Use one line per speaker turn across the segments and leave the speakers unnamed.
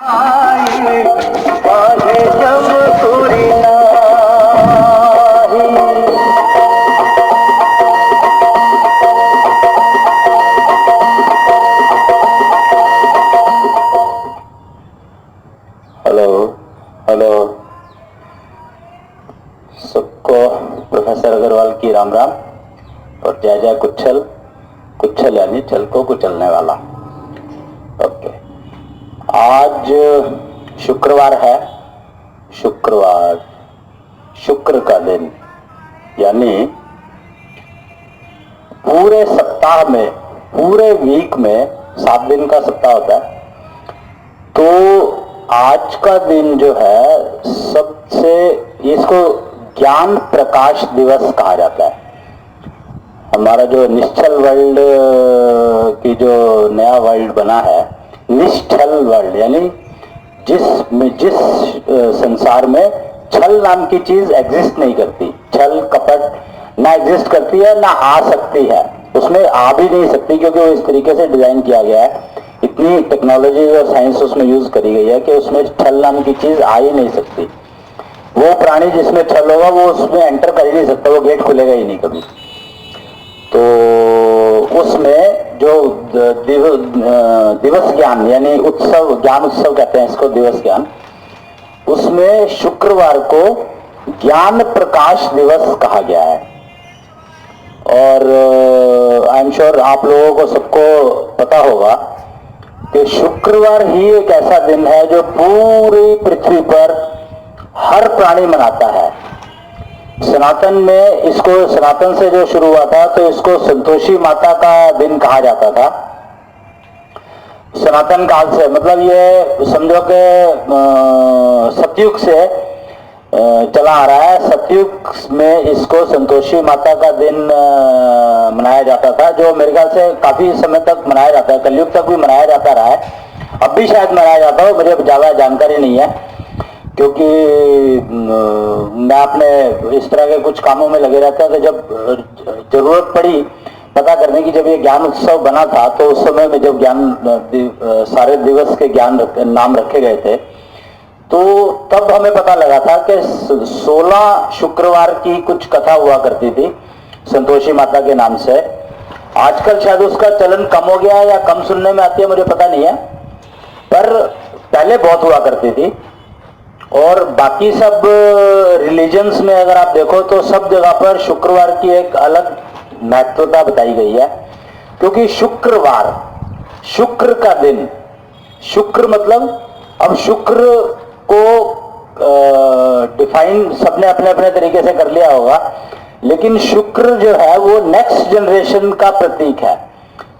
Hello hello, सबको professor Agarwal की राम राम और जय जय कुच्छल। कुच्छल यानी छल को कुचलने वाला। ओके, आज शुक्रवार है। शुक्रवार, शुक्र का दिन, यानी पूरे सप्ताह में, पूरे वीक में 7 दिन का सप्ताह होता है। तो आज का दिन जो है सबसे, इसको ज्ञान प्रकाश दिवस कहा जाता है। हमारा जो निश्चल वर्ल्ड की जो नया वर्ल्ड बना है, निश्चल वर्ल्ड यानी जिस संसार में छल नाम की चीज एग्जिस्ट नहीं करती, छल कपट ना एग्जिस्ट करती है ना आ सकती है, उसमें आ भी नहीं सकती, क्योंकि वो इस तरीके से डिजाइन किया गया है, इतनी टेक्नोलॉजी और साइंस उसमें यूज करी गई है कि उसमें छल नाम की चीज आ ही नहीं सकती। वो प्राणी जिसमें छल होगा वो उसमें एंटर कर ही नहीं सकता, वो गेट खुलेगा ही नहीं कभी। तो उसमें जो दिवस ज्ञान यानी उत्सव, ज्ञान उत्सव कहते हैं इसको, दिवस ज्ञान, उसमें शुक्रवार को ज्ञान प्रकाश दिवस कहा गया है। और आई एम श्योर आप लोगों को सबको पता होगा कि शुक्रवार ही एक ऐसा दिन है जो पूरी पृथ्वी पर हर प्राणी मनाता है। सनातन में इसको, सनातन से जो शुरू हुआ था तो इसको संतोषी माता का दिन कहा जाता था। सनातन काल से, मतलब ये समझो कि सतयुग से चला आ रहा है। सतयुग में इसको संतोषी माता का दिन मनाया जाता था, जो मेरे ख्याल से काफी समय तक मनाया जाता है, कलयुग तक भी मनाया जाता रहा है, अब भी शायद मनाया जाता हो, मुझे ज्यादा जानकारी नहीं है, क्योंकि मैं अपने इस तरह के कुछ कामों में लगे रहता था। जब जरूरत पड़ी पता करने की, जब ये ज्ञान उत्सव बना था तो उस समय में जब सारे दिवस के ज्ञान नाम रखे गए थे, तो तब हमें पता लगा था कि 16 शुक्रवार की कुछ कथा हुआ करती थी संतोषी माता के नाम से। आजकल शायद उसका चलन कम हो गया है या कम सुनने में आती है, मुझे पता नहीं है, पर पहले बहुत हुआ करती थी। और बाकी सब रिलीजन्स में अगर आप देखो तो सब जगह पर शुक्रवार की एक अलग महत्वता बताई गई है, क्योंकि शुक्रवार, शुक्र का दिन, शुक्र मतलब, अब शुक्र को डिफाइन सबने अपने अपने तरीके से कर लिया होगा, लेकिन शुक्र जो है वो नेक्स्ट जनरेशन का प्रतीक है,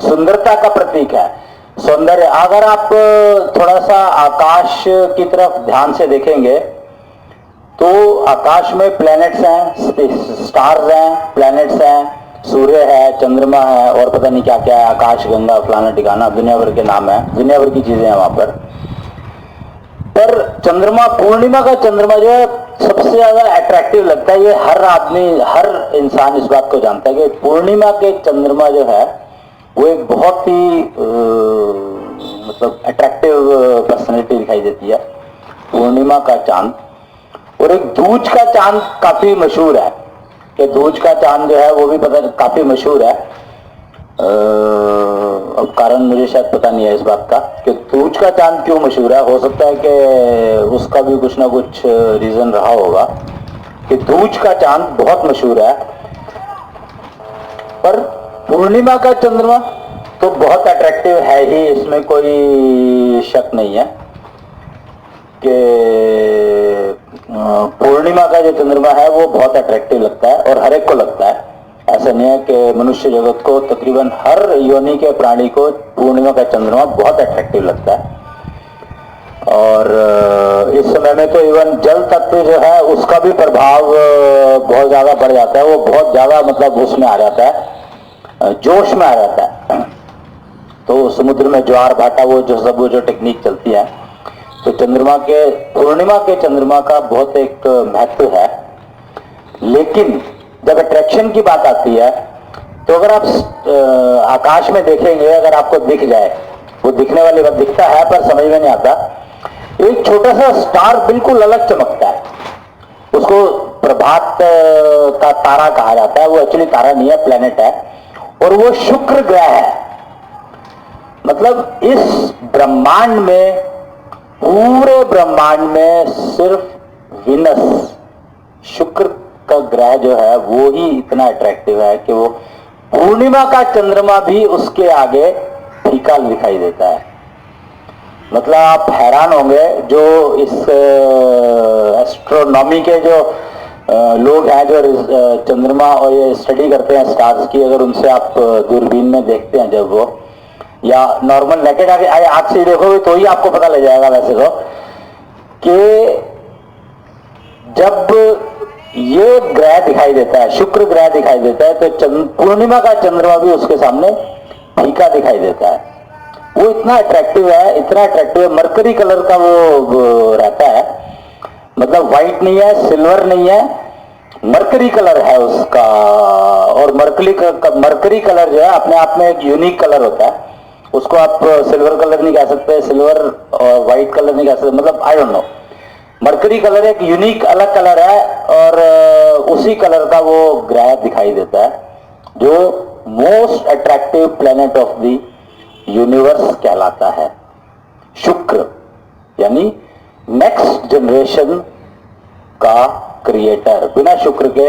सुंदरता का प्रतीक है, सौंदर्य। अगर आप थोड़ा सा आकाश की तरफ ध्यान से देखेंगे तो आकाश में प्लैनेट्स हैं, स्टार्स हैं, प्लैनेट्स हैं, सूर्य है, चंद्रमा है, और पता नहीं क्या क्या है, आकाश गंगा फलाना ठिकाना, दुनिया भर के नाम है, दुनिया भर की चीजें हैं वहां पर चंद्रमा, पूर्णिमा का चंद्रमा जो है सबसे ज्यादा अट्रैक्टिव लगता है। ये हर आदमी, हर इंसान इस बात को जानता है कि पूर्णिमा के चंद्रमा जो है वो एक बहुत ही मतलब अट्रैक्टिव पर्सनैलिटी दिखाई देती है, पूर्णिमा का चांद। और एक दूज का चांद काफी मशहूर है, कि दूज का चांद जो है वो भी पता काफी मशहूर है। अब कारण मुझे शायद पता नहीं है इस बात का कि दूज का चांद क्यों मशहूर है। हो सकता है कि उसका भी कुछ ना कुछ रीजन रहा होगा कि दूज का चांद बहुत मशहूर है। पर पूर्णिमा का चंद्रमा तो बहुत अट्रैक्टिव है ही, इसमें कोई शक नहीं है कि पूर्णिमा का जो चंद्रमा है वो बहुत अट्रैक्टिव लगता है, और हर एक को लगता है। ऐसा नहीं है कि मनुष्य जगत को, तकरीबन हर योनि के प्राणी को पूर्णिमा का चंद्रमा बहुत अट्रैक्टिव लगता है। और इस समय में तो इवन जल तत्व जो है उसका भी प्रभाव बहुत ज्यादा बढ़ जाता है, वो बहुत ज्यादा मतलब उसमें आ जाता है, जोश में आ जाता है। तो समुद्र में ज्वार भाटा, वो जो सब वो जो टेक्निक चलती है, तो चंद्रमा के, पूर्णिमा के चंद्रमा का बहुत एक महत्व है। लेकिन जब अट्रैक्शन की बात आती है तो अगर आप आकाश में देखेंगे, अगर आपको दिख जाए, वो दिखने वाली बात, दिखता है पर समझ में नहीं आता एक छोटा सा स्टार बिल्कुल अलग चमकता है, उसको प्रभात का तारा कहा जाता है। वो एक्चुअली तारा नहीं है, प्लेनेट है, और वो शुक्र ग्रह है। मतलब इस ब्रह्मांड में, पूरे ब्रह्मांड में सिर्फ विनस, शुक्र का ग्रह जो है वो ही इतना अट्रैक्टिव है कि वो पूर्णिमा का चंद्रमा भी उसके आगे फीका दिखाई देता है। मतलब आप हैरान होंगे, जो इस एस्ट्रोनॉमी के जो लोग हैं, जो चंद्रमा और ये स्टडी करते हैं स्टार्स की, अगर उनसे आप दूरबीन में देखते हैं जब वो, या नॉर्मल नेकेड आंख से देखोगे तो ही आपको पता लग जाएगा वैसे तो, कि जब ये ग्रह दिखाई देता है, शुक्र ग्रह दिखाई देता है, तो पूर्णिमा का चंद्रमा भी उसके सामने फीका दिखाई देता है। वो इतना अट्रैक्टिव है, इतना अट्रैक्टिव है, मरकरी कलर का वो रहता है, मतलब व्हाइट नहीं है, सिल्वर नहीं है, मरकरी कलर है उसका। और मरकरी कलर जो है अपने आप में एक यूनिक कलर होता है, उसको आप सिल्वर कलर नहीं कह सकते, सिल्वर और व्हाइट कलर नहीं कह सकते, मतलब I don't know. Mercury colour एक यूनिक अलग कलर है, और उसी कलर का वो ग्रह दिखाई देता है, जो most attractive planet of the universe कहलाता है, शुक्र, यानी नेक्स्ट जनरेशन का क्रिएटर। बिना शुक्र के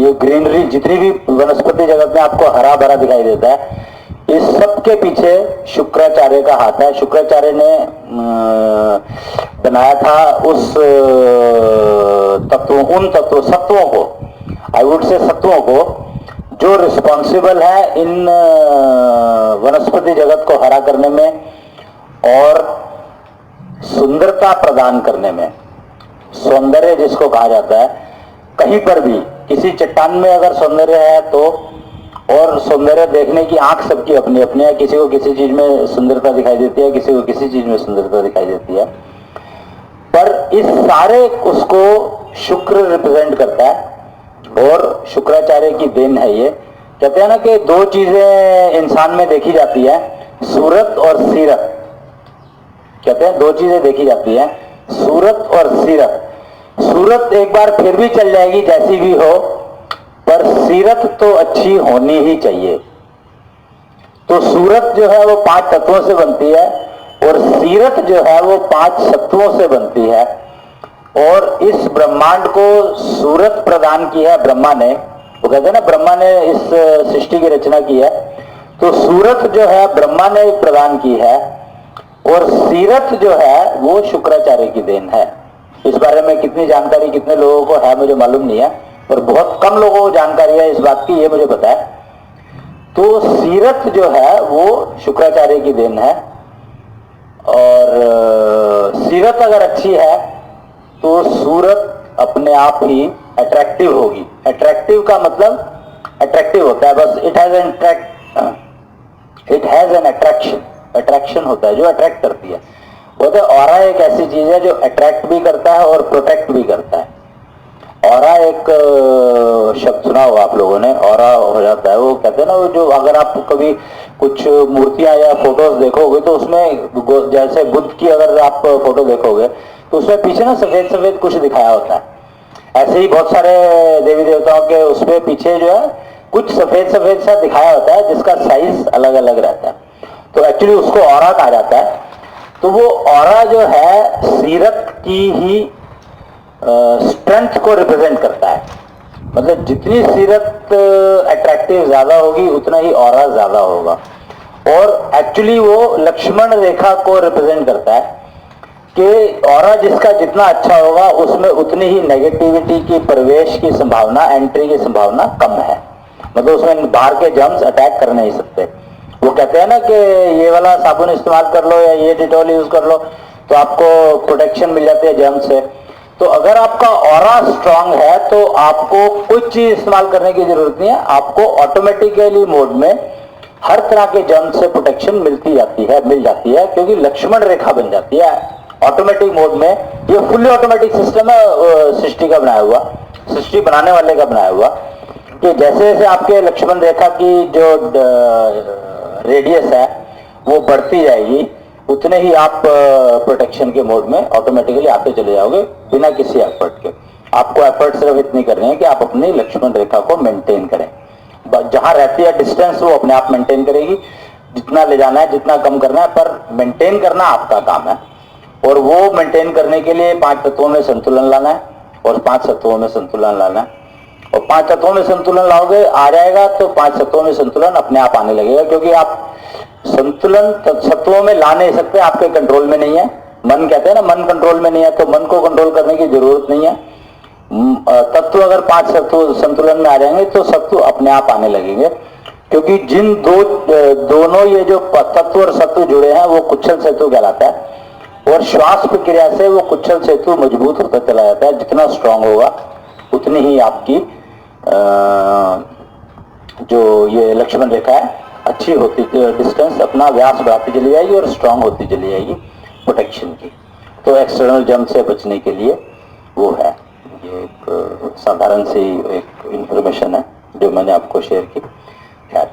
ये ग्रीनरी, जितनी भी वनस्पति जगत में आपको हरा भरा दिखाई देता है, इस सब के पीछे शुक्राचार्य का हाथ है। शुक्राचार्य ने बनाया था उस उन तत्वों, सत्वों को, आई वुड से सत्वों को, जो रिस्पॉन्सिबल है इन वनस्पति जगत को हरा करने में और सुंदरता प्रदान करने में। सौंदर्य जिसको कहा जाता है, कहीं पर भी किसी चट्टान में अगर सौंदर्य है तो, और सौंदर्य देखने की आंख सबकी अपनी अपनी है, किसी को किसी चीज में सुंदरता दिखाई देती है, किसी को किसी चीज में सुंदरता दिखाई देती है, पर इस सारे उसको शुक्र रिप्रेजेंट करता है, और शुक्राचार्य की देन है ये। कहते हैं ना कि दो चीजें इंसान में देखी जाती है, सूरत और सीरत। कहते हैं दो चीजें देखी जाती है, सूरत और सीरत। सूरत एक बार फिर भी चल जाएगी जैसी भी हो, पर सीरत तो अच्छी होनी ही चाहिए। तो सूरत जो है वो 5 तत्वों से बनती है, और सीरत जो है वो 5 सत्वों से बनती है। और इस ब्रह्मांड को सूरत प्रदान की है ब्रह्मा ने। वो कहते हैं ना, ब्रह्मा ने इस सृष्टि की रचना की है, तो सूरत जो है ब्रह्मा ने प्रदान की है, और सीरत जो है वो शुक्राचार्य की देन है। इस बारे में कितनी जानकारी कितने लोगों को है मुझे मालूम नहीं है, पर बहुत कम लोगों को जानकारी है इस बात की, ये मुझे पता है। तो सीरत जो है वो शुक्राचार्य की देन है, और सीरत अगर अच्छी है तो सूरत अपने आप ही अट्रैक्टिव होगी। अट्रैक्टिव का मतलब अट्रैक्टिव होता है बस, इट हैज एन अट्रैक्शन होता है जो अट्रैक्ट करती है। वो तो ऑरा एक ऐसी चीज है जो अट्रैक्ट भी करता है और प्रोटेक्ट भी करता है। ऑरा एक शब्द सुना होगा आप लोगों ने, ऑरा हो जाता है, वो कहते हैं ना, वो जो अगर आप कभी कुछ मूर्तियां या फोटोज देखोगे तो उसमें, जैसे बुद्ध की अगर आप फोटो देखोगे तो उसमें पीछे ना सफेद सफेद कुछ दिखाया होता है। ऐसे ही बहुत सारे देवी देवताओं के उसमें पीछे जो है कुछ सफेद सफेद सा दिखाया होता है, जिसका साइज अलग अलग रहता है, तो एक्चुअली उसको ऑरा कहा जाता है। तो वो ऑरा जो है सीरत की ही स्ट्रेंथ को रिप्रेजेंट करता है। मतलब जितनी सीरत अट्रैक्टिव ज्यादा होगी उतना ही ऑरा ज्यादा होगा। और एक्चुअली वो लक्ष्मण रेखा को रिप्रेजेंट करता है कि ऑरा जिसका जितना अच्छा होगा उसमें उतनी ही नेगेटिविटी की प्रवेश की संभावना, एंट्री की संभावना कम है। मतलब उसमें बाहर के जर्म्स अटैक कर नहीं सकते। वो कहते हैं ना कि ये वाला साबुन इस्तेमाल कर लो या ये डिटॉल यूज कर लो तो आपको प्रोटेक्शन मिल जाती है जर्म्स से। तो अगर आपका ऑरा स्ट्रांग है तो आपको कुछ चीज इस्तेमाल करने की जरूरत नहीं है, आपको ऑटोमेटिकली मोड में हर तरह के जर्म्स से प्रोटेक्शन मिल जाती है, क्योंकि लक्ष्मण रेखा बन जाती है ऑटोमेटिक मोड में। ये फुल्ली ऑटोमेटिक सिस्टम है सृष्टि का बनाया हुआ, सृष्टि बनाने वाले का बनाया हुआ, कि जैसे जैसे आपके लक्ष्मण रेखा की जो रेडियस है वो बढ़ती जाएगी, उतने ही आप प्रोटेक्शन के मोड में ऑटोमेटिकली आते चले जाओगे बिना किसी एफर्ट के। आपको एफर्ट सिर्फ इतनी करनी है कि आप अपनी लक्ष्मण रेखा को मेंटेन करें। जहां रहती है डिस्टेंस वो अपने आप मेंटेन करेगी, जितना ले जाना है जितना कम करना है, पर मेंटेन करना आपका काम है। और वो मेंटेन करने के लिए 5 तत्वों में संतुलन लाना है, और 5 तत्वों में संतुलन लाना है। और 5 तत्वों में संतुलन लाओगे, आ जाएगा तो 5 तत्वों में संतुलन अपने आप आने लगेगा, क्योंकि आप संतुलन तत्वों में ला नहीं सकते, आपके कंट्रोल में नहीं है। मन कहते हैं ना, मन कंट्रोल में नहीं है, तो मन को कंट्रोल करने की जरूरत नहीं है। तत्व अगर 5 तत्व संतुलन में आ जाएंगे तो सत्व अपने आप आने लगेंगे, क्योंकि जिन दोनों ये जो तत्व और सत्व जुड़े हैं वो कुच्छल सेतु कहलाता है। और श्वास प्रक्रिया से वो कुच्छल सेतु मजबूत होता चला जाता है। जितना स्ट्रांग होगा उतनी ही आपकी जो ये लक्ष्मण रेखा है अच्छी होती, डिस्टेंस अपना व्यास बढ़ाती चली जाएगी और स्ट्रांग होती चली जाएगी प्रोटेक्शन की। तो एक्सटर्नल जंप से बचने के लिए वो है। ये एक साधारण सी एक इंफॉर्मेशन है जो मैंने आपको शेयर की। खैर,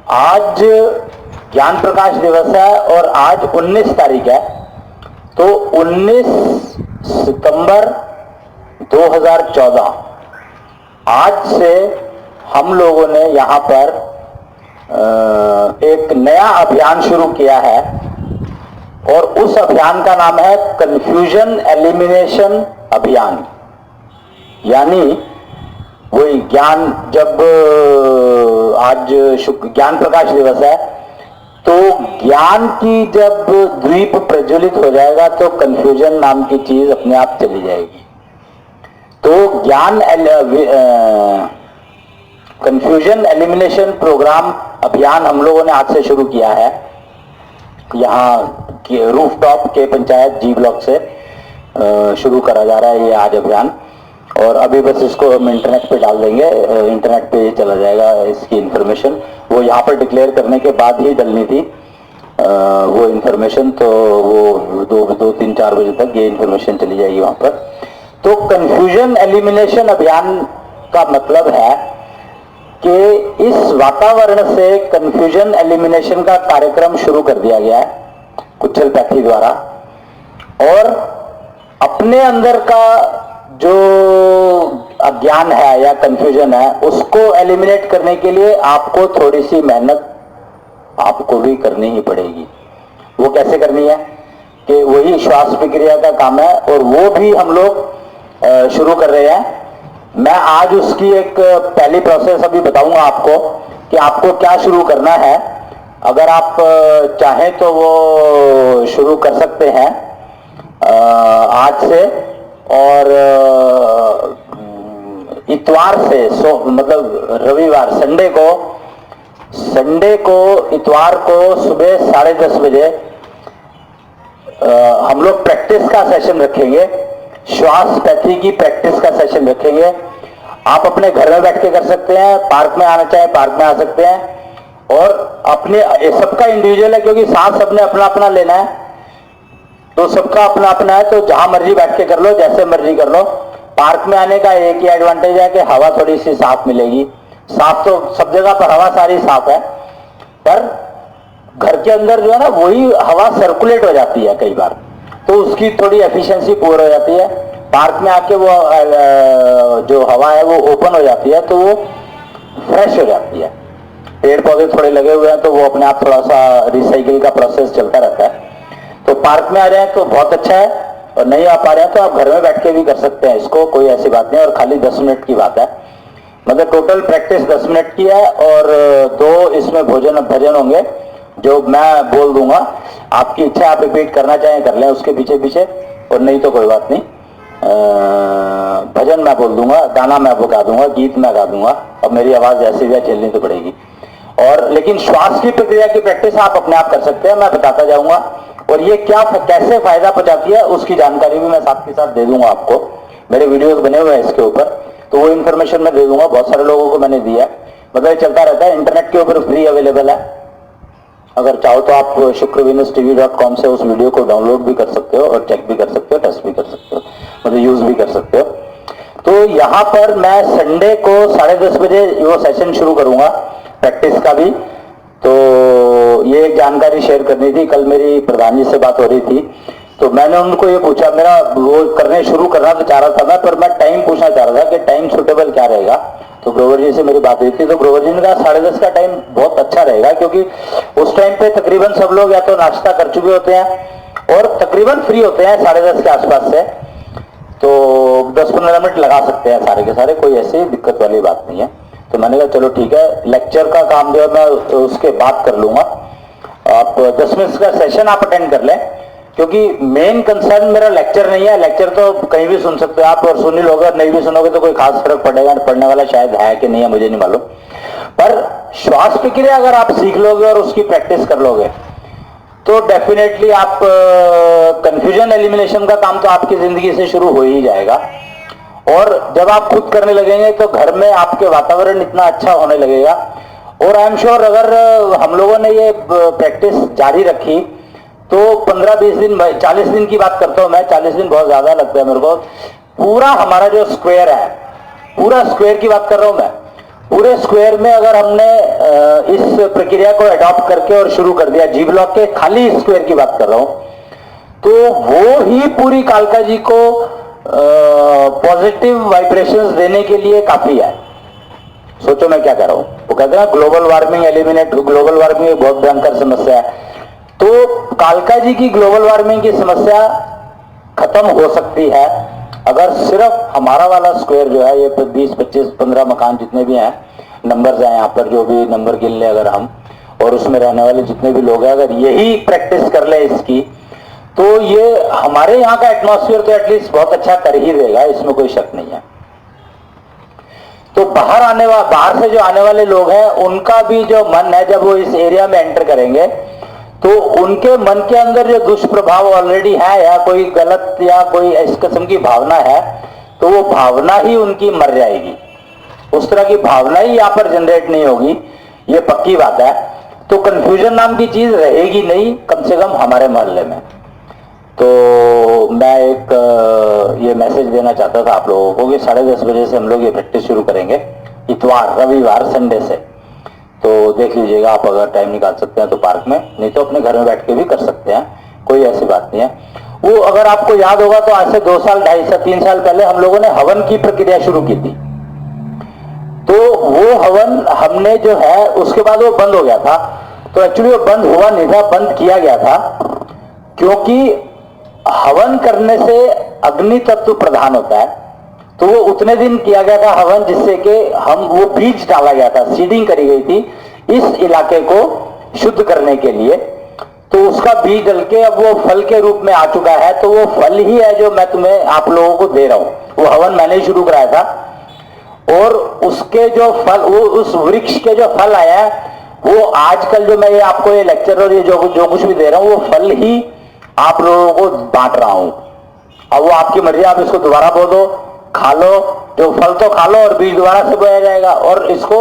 आज ज्ञान प्रकाश दिवस है और आज 19 तारीख है, तो 19 सितंबर 2014 आज से हम लोगों ने यहाँ पर एक नया अभियान शुरू किया है, और उस अभियान का नाम है कंफ्यूजन एलिमिनेशन अभियान। यानी वही ज्ञान, जब आज ज्ञान प्रकाश दिवस है, तो ज्ञान की जब द्वीप प्रज्वलित हो जाएगा तो कंफ्यूजन नाम की चीज अपने आप चली जाएगी। तो ज्ञान कंफ्यूजन एलिमिनेशन प्रोग्राम अभियान हम लोगों ने आज से शुरू किया है। यहाँ रूफटॉप के पंचायत जी ब्लॉक से शुरू करा जा रहा है ये आज अभियान, और अभी बस इसको हम इंटरनेट पे डाल देंगे, इंटरनेट पे चला जाएगा इसकी इंफॉर्मेशन। वो यहाँ पर डिक्लेयर करने के बाद ही डलनी थी वो इंफॉर्मेशन, तो वो 2-3-4 बजे तक ये इंफॉर्मेशन चली जाएगी वहाँ पर। तो कंफ्यूजन एलिमिनेशन अभियान का मतलब है कि इस वातावरण से कंफ्यूजन एलिमिनेशन का कार्यक्रम शुरू कर दिया गया है कुच्छलपैथी द्वारा, और अपने अंदर का जो अज्ञान है या कंफ्यूजन है उसको एलिमिनेट करने के लिए आपको थोड़ी सी मेहनत आपको भी करनी ही पड़ेगी। वो कैसे करनी है कि वही श्वास प्रक्रिया का काम है, और वो भी हम लोग शुरू कर रहे हैं। मैं आज उसकी एक पहली प्रोसेस अभी बताऊंगा आपको कि आपको क्या शुरू करना है। अगर आप चाहें तो वो शुरू कर सकते हैं आज से, और इतवार से मतलब रविवार संडे को इतवार को सुबह 10:30 बजे हम लोग प्रैक्टिस का सेशन रखेंगे, श्वास पैथी की प्रैक्टिस का सेशन रखेंगे। आप अपने घर में बैठ के कर सकते हैं, पार्क में आना चाहे पार्क में आ सकते हैं, और अपने सबका इंडिविजुअल है क्योंकि सांस सबने अपना अपना लेना है, तो सबका अपना अपना है, तो जहां मर्जी बैठ के कर लो, जैसे मर्जी कर लो। पार्क में आने का एक ही एडवांटेज है कि हवा थोड़ी सी साफ मिलेगी। साफ तो सब जगह पर हवा सारी साफ है, पर घर के अंदर जो है ना वही हवा सर्कुलेट हो जाती है कई बार, तो उसकी थोड़ी एफिशिएंसी पूरी हो जाती है। पार्क में आके वो जो हवा है वो ओपन हो जाती है, तो वो फ्रेश हो जाती है। पेड़ पौधे थोड़े लगे हुए हैं तो वो अपने आप थोड़ा सा रिसाइकिल का प्रोसेस चलता रहता है। तो पार्क में आ रहे हैं तो बहुत अच्छा है, और नहीं आ पा रहे हैं तो आप घर में बैठ के भी कर सकते हैं इसको, कोई ऐसी बात नहीं। और खाली 10 मिनट की बात है, मतलब टोटल प्रैक्टिस 10 मिनट की है, और 2 इसमें भजन होंगे जो मैं बोल दूंगा। आपकी इच्छा आप रिपीट करना चाहें कर लें उसके पीछे पीछे, और नहीं तो कोई बात नहीं। भजन मैं बोल दूंगा, गाना मैं गा दूंगा, गीत मैं गा दूंगा, अब मेरी आवाज ऐसी भी झेलनी तो पड़ेगी। और लेकिन श्वास की प्रक्रिया की प्रैक्टिस आप अपने आप कर सकते हैं, मैं बताता जाऊंगा। और ये क्या कैसे फायदा पहुंचाती है उसकी जानकारी भी मैं साथ के साथ दे दूंगा आपको। मेरे वीडियोस बने हुए हैं इसके ऊपर, तो वो इन्फॉर्मेशन मैं दे दूंगा। बहुत सारे लोगों को मैंने दिया है, मतलब चलता रहता है, इंटरनेट के ऊपर फ्री अवेलेबल है। अगर चाहो तो आप शुक्रविनustv.com से उस वीडियो को डाउनलोड भी कर सकते हो, और चेक भी कर सकते हो, टेस्ट भी कर सकते हो, मतलब यूज भी कर सकते हो। तो यहाँ पर मैं संडे को 10:30 बजे वो सेशन शुरू करूंगा प्रैक्टिस का भी। तो ये जानकारी शेयर करनी थी। कल मेरी प्रधान जी से बात हो रही थी, तो मैंने उनको ये पूछा, मेरा वो करने शुरू करना तो चाह रहा था मैं, पर मैं टाइम पूछना चाह रहा था कि टाइम सुटेबल क्या रहेगा। तो ग्रोवर जी से मेरी बात हुई थी, तो ग्रोवर जी ने कहा 10:30 का टाइम बहुत अच्छा रहेगा, क्योंकि उस टाइम पे तकरीबन सब लोग या तो नाश्ता कर चुके होते हैं और तकरीबन फ्री होते हैं 10:30 के आसपास से। तो 10-15 मिनट लगा सकते हैं सारे के सारे, कोई ऐसी दिक्कत वाली बात नहीं है। तो मैंने कहा चलो ठीक है, लेक्चर का काम जो है मैं उसके बाद कर लूंगा, आप 10 मिनट का सेशन आप अटेंड कर लें, क्योंकि मेन कंसर्न मेरा लेक्चर नहीं है। लेक्चर तो कहीं भी सुन सकते हो आप, और सुन ही लोगे, नहीं भी सुनोगे तो कोई खास फर्क पड़ेगा, पड़ने वाला शायद है कि नहीं है मुझे नहीं मालूम। पर श्वास प्रक्रिया अगर आप सीख लोगे और उसकी प्रैक्टिस कर लोगे तो डेफिनेटली आप कंफ्यूजन एलिमिनेशन का काम तो आपकी जिंदगी से शुरू हो ही जाएगा। और जब आप खुद करने लगेंगे तो घर में आपके वातावरण इतना अच्छा होने लगेगा। और आई एम श्योर अगर हम लोगों ने ये प्रैक्टिस जारी रखी तो 15-20 दिन, 40 दिन की बात करता हूं मैं, 40 दिन बहुत ज्यादा लगता है मेरे को, पूरा हमारा जो स्क्वायर है, पूरा स्क्वायर की बात कर रहा हूं मैं, पूरे स्क्वायर में अगर हमने इस प्रक्रिया को अडॉप्ट करके और शुरू कर दिया, जी ब्लॉक के खाली स्क्वायर की बात कर रहा हूं, तो वो ही पूरी कालका जी को पॉजिटिव वाइब्रेशंस देने के लिए काफी है। सोचो मैं क्या कर रहा हूं। वो कहते हैं global warming eliminate, global warming एक बहुत भयंकर समस्या है, तो कालका जी की ग्लोबल वार्मिंग की समस्या खत्म हो सकती है अगर सिर्फ हमारा वाला स्क्वायर जो है, ये 20, 25, 15 मकान जितने भी हैं, नंबर्स हैं यहाँ पर, जो भी नंबर गिन ले अगर हम, और उसमें रहने वाले जितने भी लोग हैं, अगर यही प्रैक्टिस कर ले इसकी, तो ये हमारे यहाँ का एटमॉस्फेयर तो एटलीस्ट बहुत अच्छा कर ही देगा, इसमें कोई शक नहीं है। तो बाहर से जो आने वाले लोग हैं, उनका भी जो मन है, जब वो इस एरिया में एंटर करेंगे तो उनके मन के अंदर जो दुष्प्रभाव ऑलरेडी है, या कोई गलत या कोई इस किस्म की भावना है, तो वो भावना ही उनकी मर जाएगी। उस तरह की भावना ही यहां पर जनरेट नहीं होगी, ये पक्की बात है। तो कंफ्यूजन नाम की चीज रहेगी नहीं, कम से कम हमारे मोहल्ले में। तो मैं एक ये मैसेज देना चाहता था आप लोगों को कि 10:30 बजे से हम लोग ये प्रैक्टिस शुरू करेंगे, इतवार, रविवार, संडे से। तो देख लीजिएगा, आप अगर टाइम निकाल सकते हैं तो पार्क में, नहीं तो अपने घर में बैठ के भी कर सकते हैं, कोई ऐसी बात नहीं है। वो अगर आपको याद होगा तो आज से 2 साल, 2.5 से 3 साल पहले हम लोगों ने हवन की प्रक्रिया शुरू की थी। तो वो हवन हमने जो है, उसके बाद वो बंद हो गया था। तो एक्चुअली वो बंद हुआ नहीं था, बंद किया गया था, क्योंकि हवन करने से अग्नि तत्व प्रधान होता है। तो वो उतने दिन किया गया था हवन, जिससे कि हम, वो बीज डाला गया था, सीडिंग करी गई थी इस इलाके को शुद्ध करने के लिए। तो उसका बीज डल के अब वो फल के रूप में आ चुका है। तो वो फल ही है जो मैं तुम्हें, आप लोगों को दे रहा हूं। वो हवन मैंने ही शुरू कराया था, और उसके जो फल, वो उस वृक्ष के जो फल आया है, वो आजकल जो मैं ये आपको ये लेक्चर और ये जो कुछ भी दे रहा हूं, वो फल ही आप लोगों को बांट रहा हूं। अब वो आपकी मर्जी, आप इसको दोबारा बो दो, खा लो, जो फल तो खा लो, और बीज दोबारा से बोया जाएगा। और इसको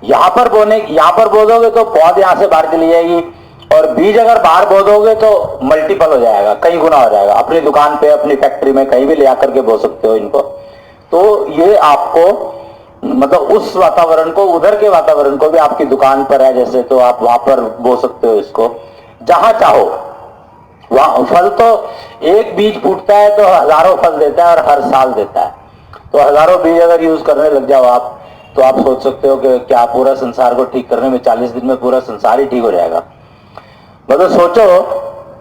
यहां पर बो दोगे तो पौध यहां से बाहर चली जाएगी, और बीज अगर बाहर बो दोगे तो मल्टीपल हो जाएगा, कई गुना हो जाएगा। अपनी दुकान पे, अपनी फैक्ट्री में, कहीं भी ले आकर के बो सकते हो इनको। तो ये आपको, मतलब उस वातावरण को, उधर के वातावरण को भी, आपकी दुकान पर है जैसे, तो आप वहां पर बो सकते हो इसको, जहां चाहो वहां। फल तो एक बीज फूटता है तो हजारों फल देता है, और हर साल देता है। तो हजारों बीज अगर यूज करने लग जाओ आप, तो आप सोच सकते हो कि क्या पूरा संसार को ठीक करने में 40 दिन में पूरा संसार ही ठीक हो जाएगा। मतलब सोचो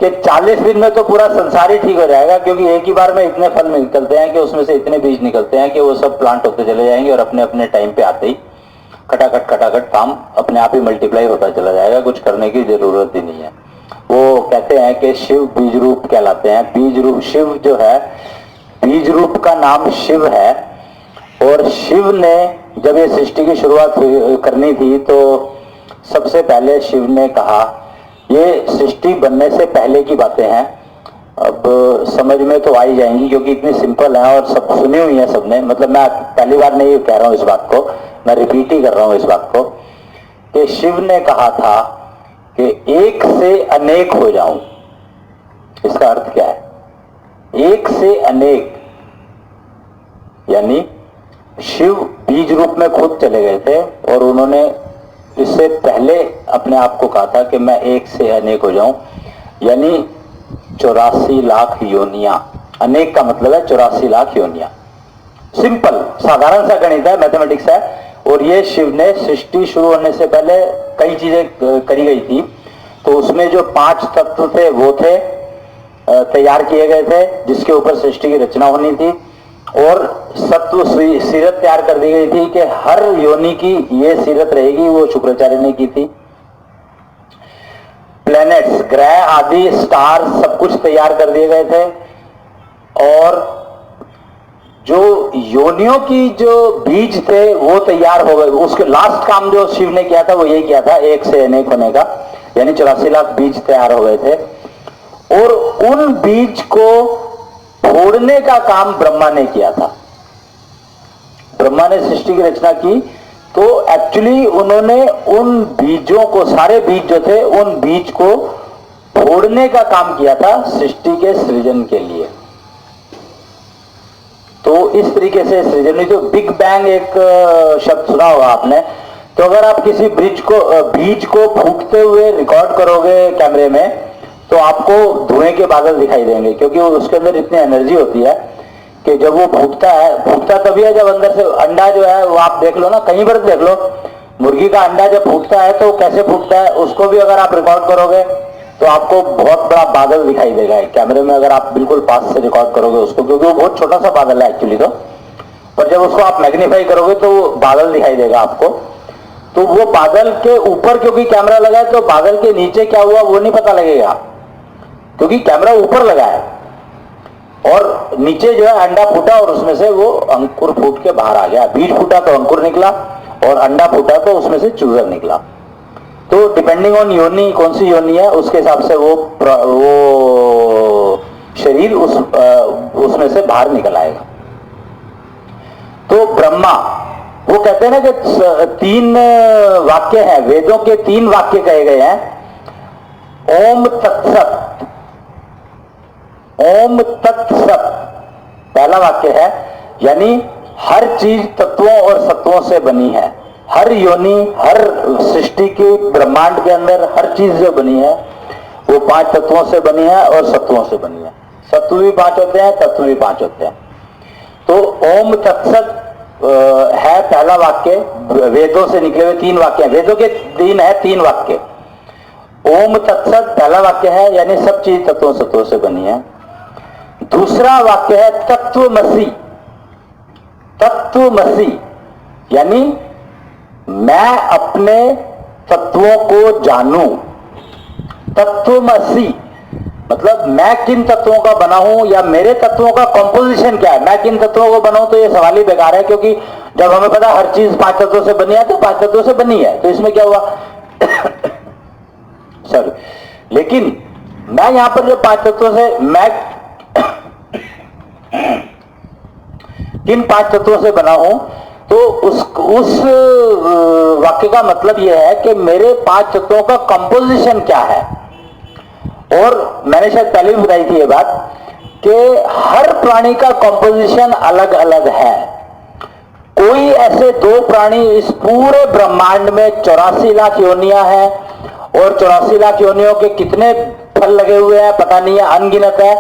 कि 40 दिन में तो पूरा संसार ही ठीक हो जाएगा, क्योंकि एक ही बार में इतने फल निकलते हैं कि उसमें से इतने बीज निकलते हैं कि वो सब प्लांट होते चले जाएंगे, और अपने अपने टाइम पे आते ही खटाखट काम अपने आप ही मल्टीप्लाई होता चला जाएगा, कुछ करने की जरूरत ही नहीं है। वो कहते हैं कि शिव बीज रूप कहलाते हैं। बीज रूप शिव जो है, बीज रूप का नाम शिव है। और शिव ने जब ये सृष्टि की शुरुआत करनी थी, तो सबसे पहले शिव ने कहा, ये सृष्टि बनने से पहले की बातें हैं, अब समझ में तो आ ही जाएंगी क्योंकि इतनी सिंपल है और सब सुनी हुई है सबने। मतलब मैं पहली बार नहीं कह रहा हूं इस बात को, मैं रिपीट ही कर रहा हूं इस बात को, कि शिव ने कहा था कि एक से अनेक हो जाऊं। इसका अर्थ क्या है? एक से अनेक, यानी शिव बीज रूप में खुद चले गए थे और उन्होंने इससे पहले अपने आप को कहा था कि मैं एक से अनेक हो जाऊं, यानी 84 लाख योनियां। अनेक का मतलब है 84 लाख योनियां। सिंपल साधारण सा गणित है, मैथमेटिक्स है। और ये शिव ने सृष्टि शुरू होने से पहले कई चीजें करी गई थी। तो उसमें जो 5 तत्व थे वो थे, तैयार किए गए थे, जिसके ऊपर सृष्टि की रचना होनी थी। और सत्व सीरत तैयार कर दी गई थी कि हर योनि की ये सीरत रहेगी, वो शुक्राचार्य ने की थी। प्लैनेट्स, ग्रह आदि, स्टार सब कुछ तैयार कर दिए गए थे। और जो योनियों की जो बीज थे वो तैयार हो गए। उसके लास्ट काम जो शिव ने किया था वो यही किया था, एक से अनेक होने का, यानी 84 लाख बीज तैयार हो गए थे। और उन बीज को फोड़ने का काम ब्रह्मा ने किया था। ब्रह्मा ने सृष्टि की रचना की, तो एक्चुअली उन्होंने उन बीजों को, सारे बीज जो थे उन बीज को फोड़ने का काम किया था सृष्टि के सृजन के लिए। तो इस तरीके से सृजन हुई। तो बिग बैंग एक शब्द सुना होगा आपने। तो अगर आप किसी बीज को फूटते हुए रिकॉर्ड करोगे कैमरे में, तो आपको धुएं के बादल दिखाई देंगे, क्योंकि उसके अंदर इतनी एनर्जी होती है कि जब वो फूटता तभी है जब अंदर से अंडा जो है वो आप देख लो ना, कहीं पर देख लो, मुर्गी का अंडा जब फूटता है तो कैसे फूटता है, उसको भी अगर आप रिकॉर्ड करोगे तो आपको बहुत बड़ा बादल दिखाई देगा कैमरे में, अगर आप बिल्कुल पास से रिकॉर्ड करोगे उसको, क्योंकि वो बहुत छोटा सा बादल है एक्चुअली तो। पर जब उसको आप मैग्नीफाई करोगे तो वो बादल दिखाई देगा आपको। तो वो बादल के ऊपर क्योंकि कैमरा लगा है, तो बादल के नीचे क्या हुआ वो नहीं पता लगेगा, क्योंकि कैमरा ऊपर लगा है। और नीचे जो है अंडा फूटा और उसमें से वो अंकुर फूट के बाहर आ गया। बीज फूटा तो अंकुर निकला, और अंडा फूटा तो उसमें से चूजर निकला। तो डिपेंडिंग ऑन योनि, कौन सी योनि है उसके हिसाब से वो शरीर उसमें से बाहर निकल आएगा। तो ब्रह्मा, वो कहते हैं ना कि 3 वाक्य हैं, वेदों के 3 वाक्य कहे गए हैं। ओम तत्सत, ओम तत्सत पहला वाक्य है, यानी हर चीज तत्वों और सत्वों से बनी है। हर योनि, हर सृष्टि की ब्रह्मांड के अंदर हर चीज जो बनी है वो 5 तत्वों से बनी है और सत्वों से बनी है। सत्व भी 5 होते हैं, तत्व भी 5 होते हैं। तो ओम तत्सत है पहला वाक्य, वेदों से निकले हुए 3 वाक्य हैं। वेदों के 3 है, 3 वाक्य। ओम तत्सत पहला वाक्य है, यानी सब चीज तत्वों सत्वों से बनी है। दूसरा वाक्य है तत्वमसि। तत्वमसि यानी मैं अपने तत्वों को जानूं। तत्वमसि मतलब मैं किन तत्वों का बना हूं, या मेरे तत्वों का कंपोजिशन क्या है। मैं किन तत्वों को बनाऊं, तो ये सवाल ही बेकार है, क्योंकि जब हमें पता हर चीज 5 तत्वों से बनी है तो 5 तत्वों से बनी है, तो इसमें क्या हुआ सॉरी। लेकिन मैं यहां पर जो 5 तत्वों से, मैं किन 5 तत्वों से बना हूं, तो उस वाक्य का मतलब यह है कि मेरे 5 तत्वों का कंपोजिशन क्या है। और मैंने शायद पहले भी बताई थी ये बात कि हर प्राणी का कंपोजिशन अलग अलग है। कोई ऐसे 2 प्राणी इस पूरे ब्रह्मांड में 84 लाख योनियां हैं, और 84 लाख योनियों के कितने फल लगे हुए हैं पता नहीं है, अनगिनत है।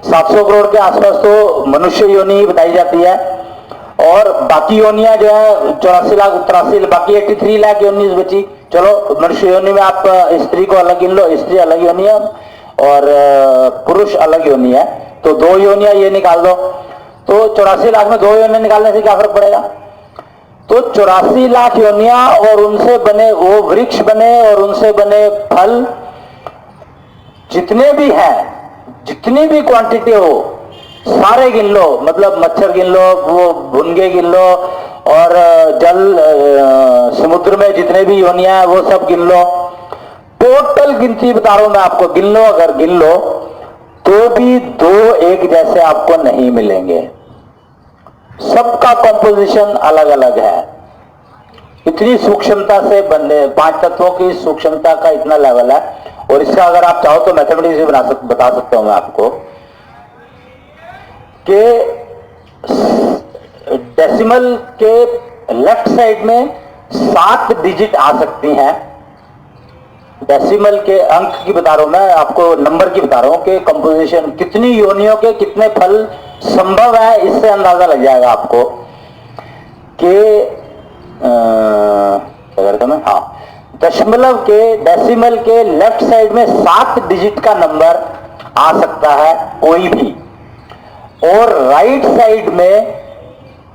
700 करोड़ के आसपास तो मनुष्य योनि ही बताई जाती है, और बाकी योनियां जो है 84 लाख 83, बाकी 83 लाख योनि बची। चलो मनुष्य योनि में आप स्त्री को अलग गिन लो, स्त्री अलग योनि है और पुरुष अलग योनि है, तो 2 योनियां ये निकाल दो। तो 84 लाख में 2 योनियां निकालने से क्या फर्क पड़ेगा। तो 84 लाख योनियां और उनसे बने वो वृक्ष बने और उनसे बने फल जितने भी हैं, जितनी भी क्वांटिटी हो सारे गिन लो। मतलब मच्छर गिन लो, वो भुनगे गिन लो, और जल समुद्र में जितने भी योनियां हैं वो सब गिन लो। टोटल गिनती बता रहा हूं मैं आपको, गिन लो, अगर गिन लो तो भी 2 एक जैसे आपको नहीं मिलेंगे। सबका कंपोजिशन अलग अलग है। इतनी सूक्ष्मता से बने 5 तत्वों की सूक्ष्मता का इतना लेवल है। और इसका अगर आप चाहो तो मैथमेटिक्स भी बता सकता हूं मैं आपको कि डेसिमल के लेफ्ट साइड में 7 डिजिट आ सकती हैं। डेसिमल के अंक की बता रहा हूं मैं, आपको नंबर की बता रहा हूं कि कंपोजिशन कितनी योनियों के कितने फल संभव है, इससे अंदाजा लग जाएगा आपको कि हाँ, दशमलव के डेसिमल के लेफ्ट साइड में 7 डिजिट का नंबर आ सकता है कोई भी, और राइट साइड में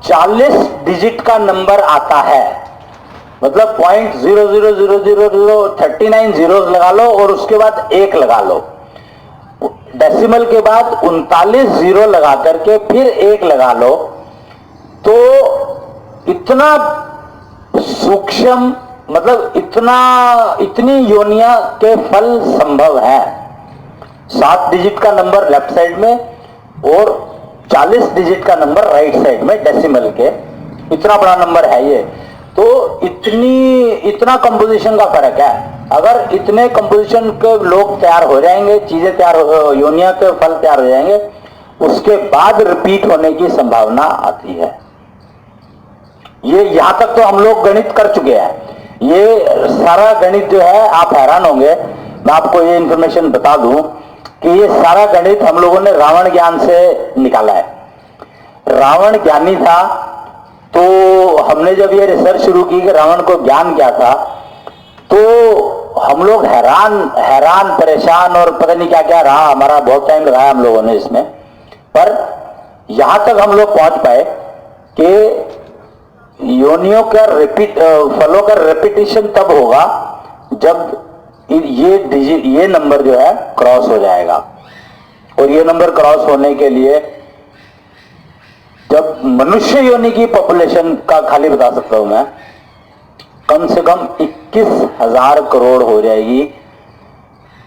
40 डिजिट का नंबर आता है। मतलब 0.0000039 जीरोस लगा लो और उसके बाद 1 लगा लो। डेसिमल के बाद 39 जीरो लगा करके फिर 1 लगा लो, तो इतना सूक्ष्म, मतलब इतनी योनिया के फल संभव है। 7 डिजिट का नंबर लेफ्ट साइड में और 40 डिजिट का नंबर राइट साइड में डेसिमल के, इतना बड़ा नंबर है ये। तो इतना कंपोजिशन का फर्क है। अगर इतने कंपोजिशन के लोग तैयार हो जाएंगे, चीजें तैयार हो, योनिया के फल तैयार हो जाएंगे, उसके बाद रिपीट होने की संभावना आती है। ये यहां तक तो हम लोग गणित कर चुके हैं। ये सारा गणित जो है, आप हैरान होंगे, मैं आपको ये इंफॉर्मेशन बता दूं कि ये सारा गणित हम लोगों ने रावण ज्ञान से निकाला है। रावण ज्ञानी था, तो हमने जब ये रिसर्च शुरू की कि रावण को ज्ञान क्या था, तो हम लोग हैरान परेशान और पता नहीं क्या क्या रहा, हमारा बहुत टाइम लगाया हम लोगों ने इसमें। पर यहां तक हम लोग पहुंच पाए कि योनियों का फलों का रेपिटेशन तब होगा जब ये नंबर जो है क्रॉस हो जाएगा। और ये नंबर क्रॉस होने के लिए, जब मनुष्य योनि की पॉपुलेशन का खाली बता सकता हूं मैं, कम से कम 21,000 करोड़ हो जाएगी,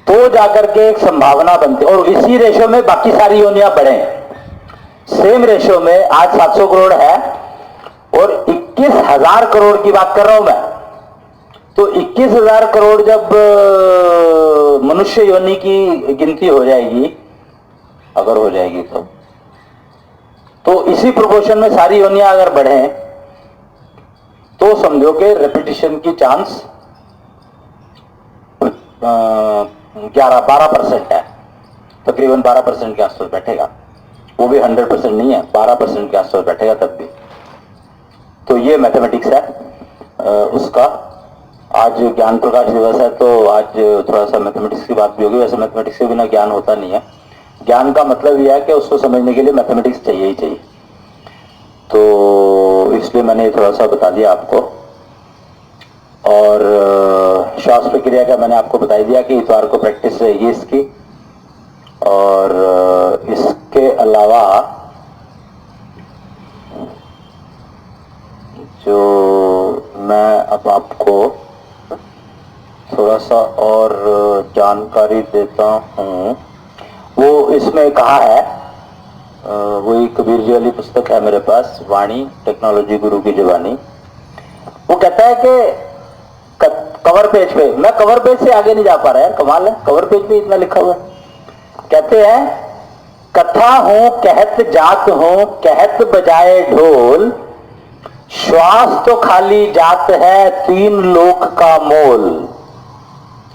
तो जाकर के एक संभावना बनती। और इसी रेशो में बाकी सारी योनियां बढ़े। सेम रेशो में आज 700 करोड़ है और 21,000 करोड़ की बात कर रहा हूं मैं। तो 21,000 करोड़ जब मनुष्य योनि की गिनती हो जाएगी, अगर हो जाएगी तो इसी प्रोपोर्शन में सारी योनियां अगर बढ़े, तो समझो कि रेपिटेशन की चांस 12% है। तकरीबन 12% के आसपास बैठेगा। वो भी 100% नहीं है, 12% के आसपास बैठेगा तब भी। तो ये मैथमेटिक्स है उसका। आज ज्ञान प्रकाश दिवस है, तो आज थोड़ा सा मैथमेटिक्स की बात भी होगी। वैसे मैथमेटिक्स के बिना ज्ञान होता नहीं है। ज्ञान का मतलब यह है कि उसको समझने के लिए मैथमेटिक्स चाहिए ही चाहिए। तो इसलिए मैंने थोड़ा सा बता दिया आपको। और श्वास प्रक्रिया का मैंने आपको बता दिया कि इतवार को प्रैक्टिस रहेगी इसकी। और इसके अलावा जो मैं अब आपको थोड़ा सा और जानकारी देता हूँ, वो इसमें कहा है, वही कबीर जी वाली पुस्तक है मेरे पास, वाणी टेक्नोलॉजी गुरु की जुबानी। वो कहता है कि कवर पेज पे, मैं कवर पेज से आगे नहीं जा पा रहा है, कमाल है, कवर पेज पे इतना लिखा हुआ है। कहते हैं, कथा हूं कहत जात हूं कहत बजाए ढोल, श्वास तो खाली जात है 3 लोक का मोल।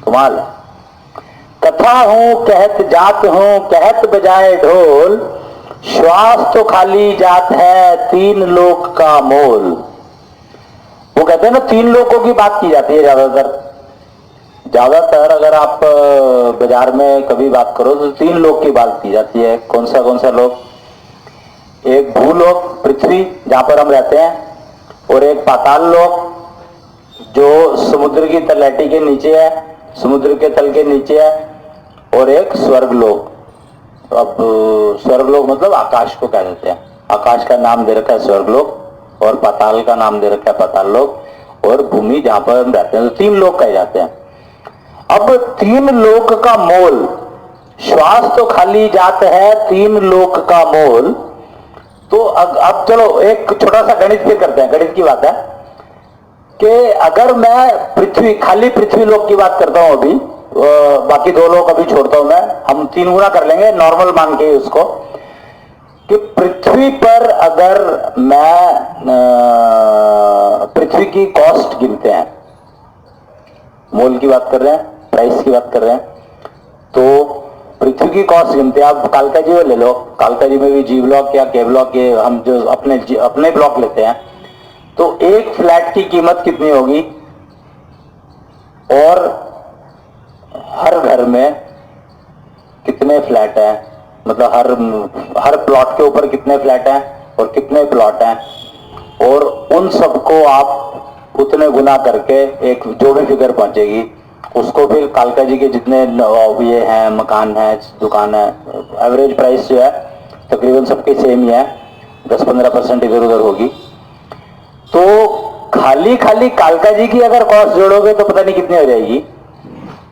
कमाल है। कथा हूं कहत जात हूं कहत बजाए ढोल, श्वास तो खाली जात है 3 लोक का मोल। वो कहते हैं ना, 3 लोकों की बात की जाती है ज्यादातर अगर आप बाजार में कभी बात करो तो 3 लोक की बात की जाती है। कौन सा लोक? एक भूलोक पृथ्वी जहां पर हम रहते हैं, और एक पाताल लोक जो समुद्र की तलहटी के नीचे है, समुद्र के तल के नीचे है, और एक स्वर्ग लोक। अब स्वर्ग लोक मतलब आकाश को कह देते हैं। आकाश का नाम दे रखा है स्वर्ग लोक, और पाताल का नाम दे रखा है पाताल लोक, और भूमि जहां पर हम रहते हैं, तो 3 लोक कहे जाते हैं। अब 3 लोक का मोल, श्वास तो खाली जात है 3 लोक का मोल। तो अब चलो एक छोटा सा गणित फिर करते हैं। गणित की बात है कि अगर मैं खाली पृथ्वी लोक की बात करता हूं अभी, बाकी 2 लोक अभी छोड़ता हूं मैं, हम 3 गुना कर लेंगे नॉर्मल मान के उसको। कि पृथ्वी पर अगर मैं पृथ्वी की कॉस्ट गिनते हैं, मोल की बात कर रहे हैं, प्राइस की बात कर रहे हैं, तो पृथ्वी की कॉस्ट गिनते हैं। आप कालका जी ले लो, कालका जी में भी जी ब्लॉक या के ब्लॉक, ये हम जो अपने ब्लॉक लेते हैं, तो एक फ्लैट की कीमत कितनी होगी और हर घर में कितने फ्लैट हैं, मतलब हर प्लॉट के ऊपर कितने फ्लैट हैं और कितने प्लॉट हैं, और उन सबको आप उतने गुना करके एक जो भी फिगर पहुंचेगी उसको फिर कालका जी के जितने ये हैं, मकान है, दुकान है, एवरेज प्राइस जो है तकरीबन सबके सेम ही है, 10-15% इधर उधर होगी। तो खाली खाली कालका जी की अगर कॉस्ट जोड़ोगे तो पता नहीं कितनी हो जाएगी,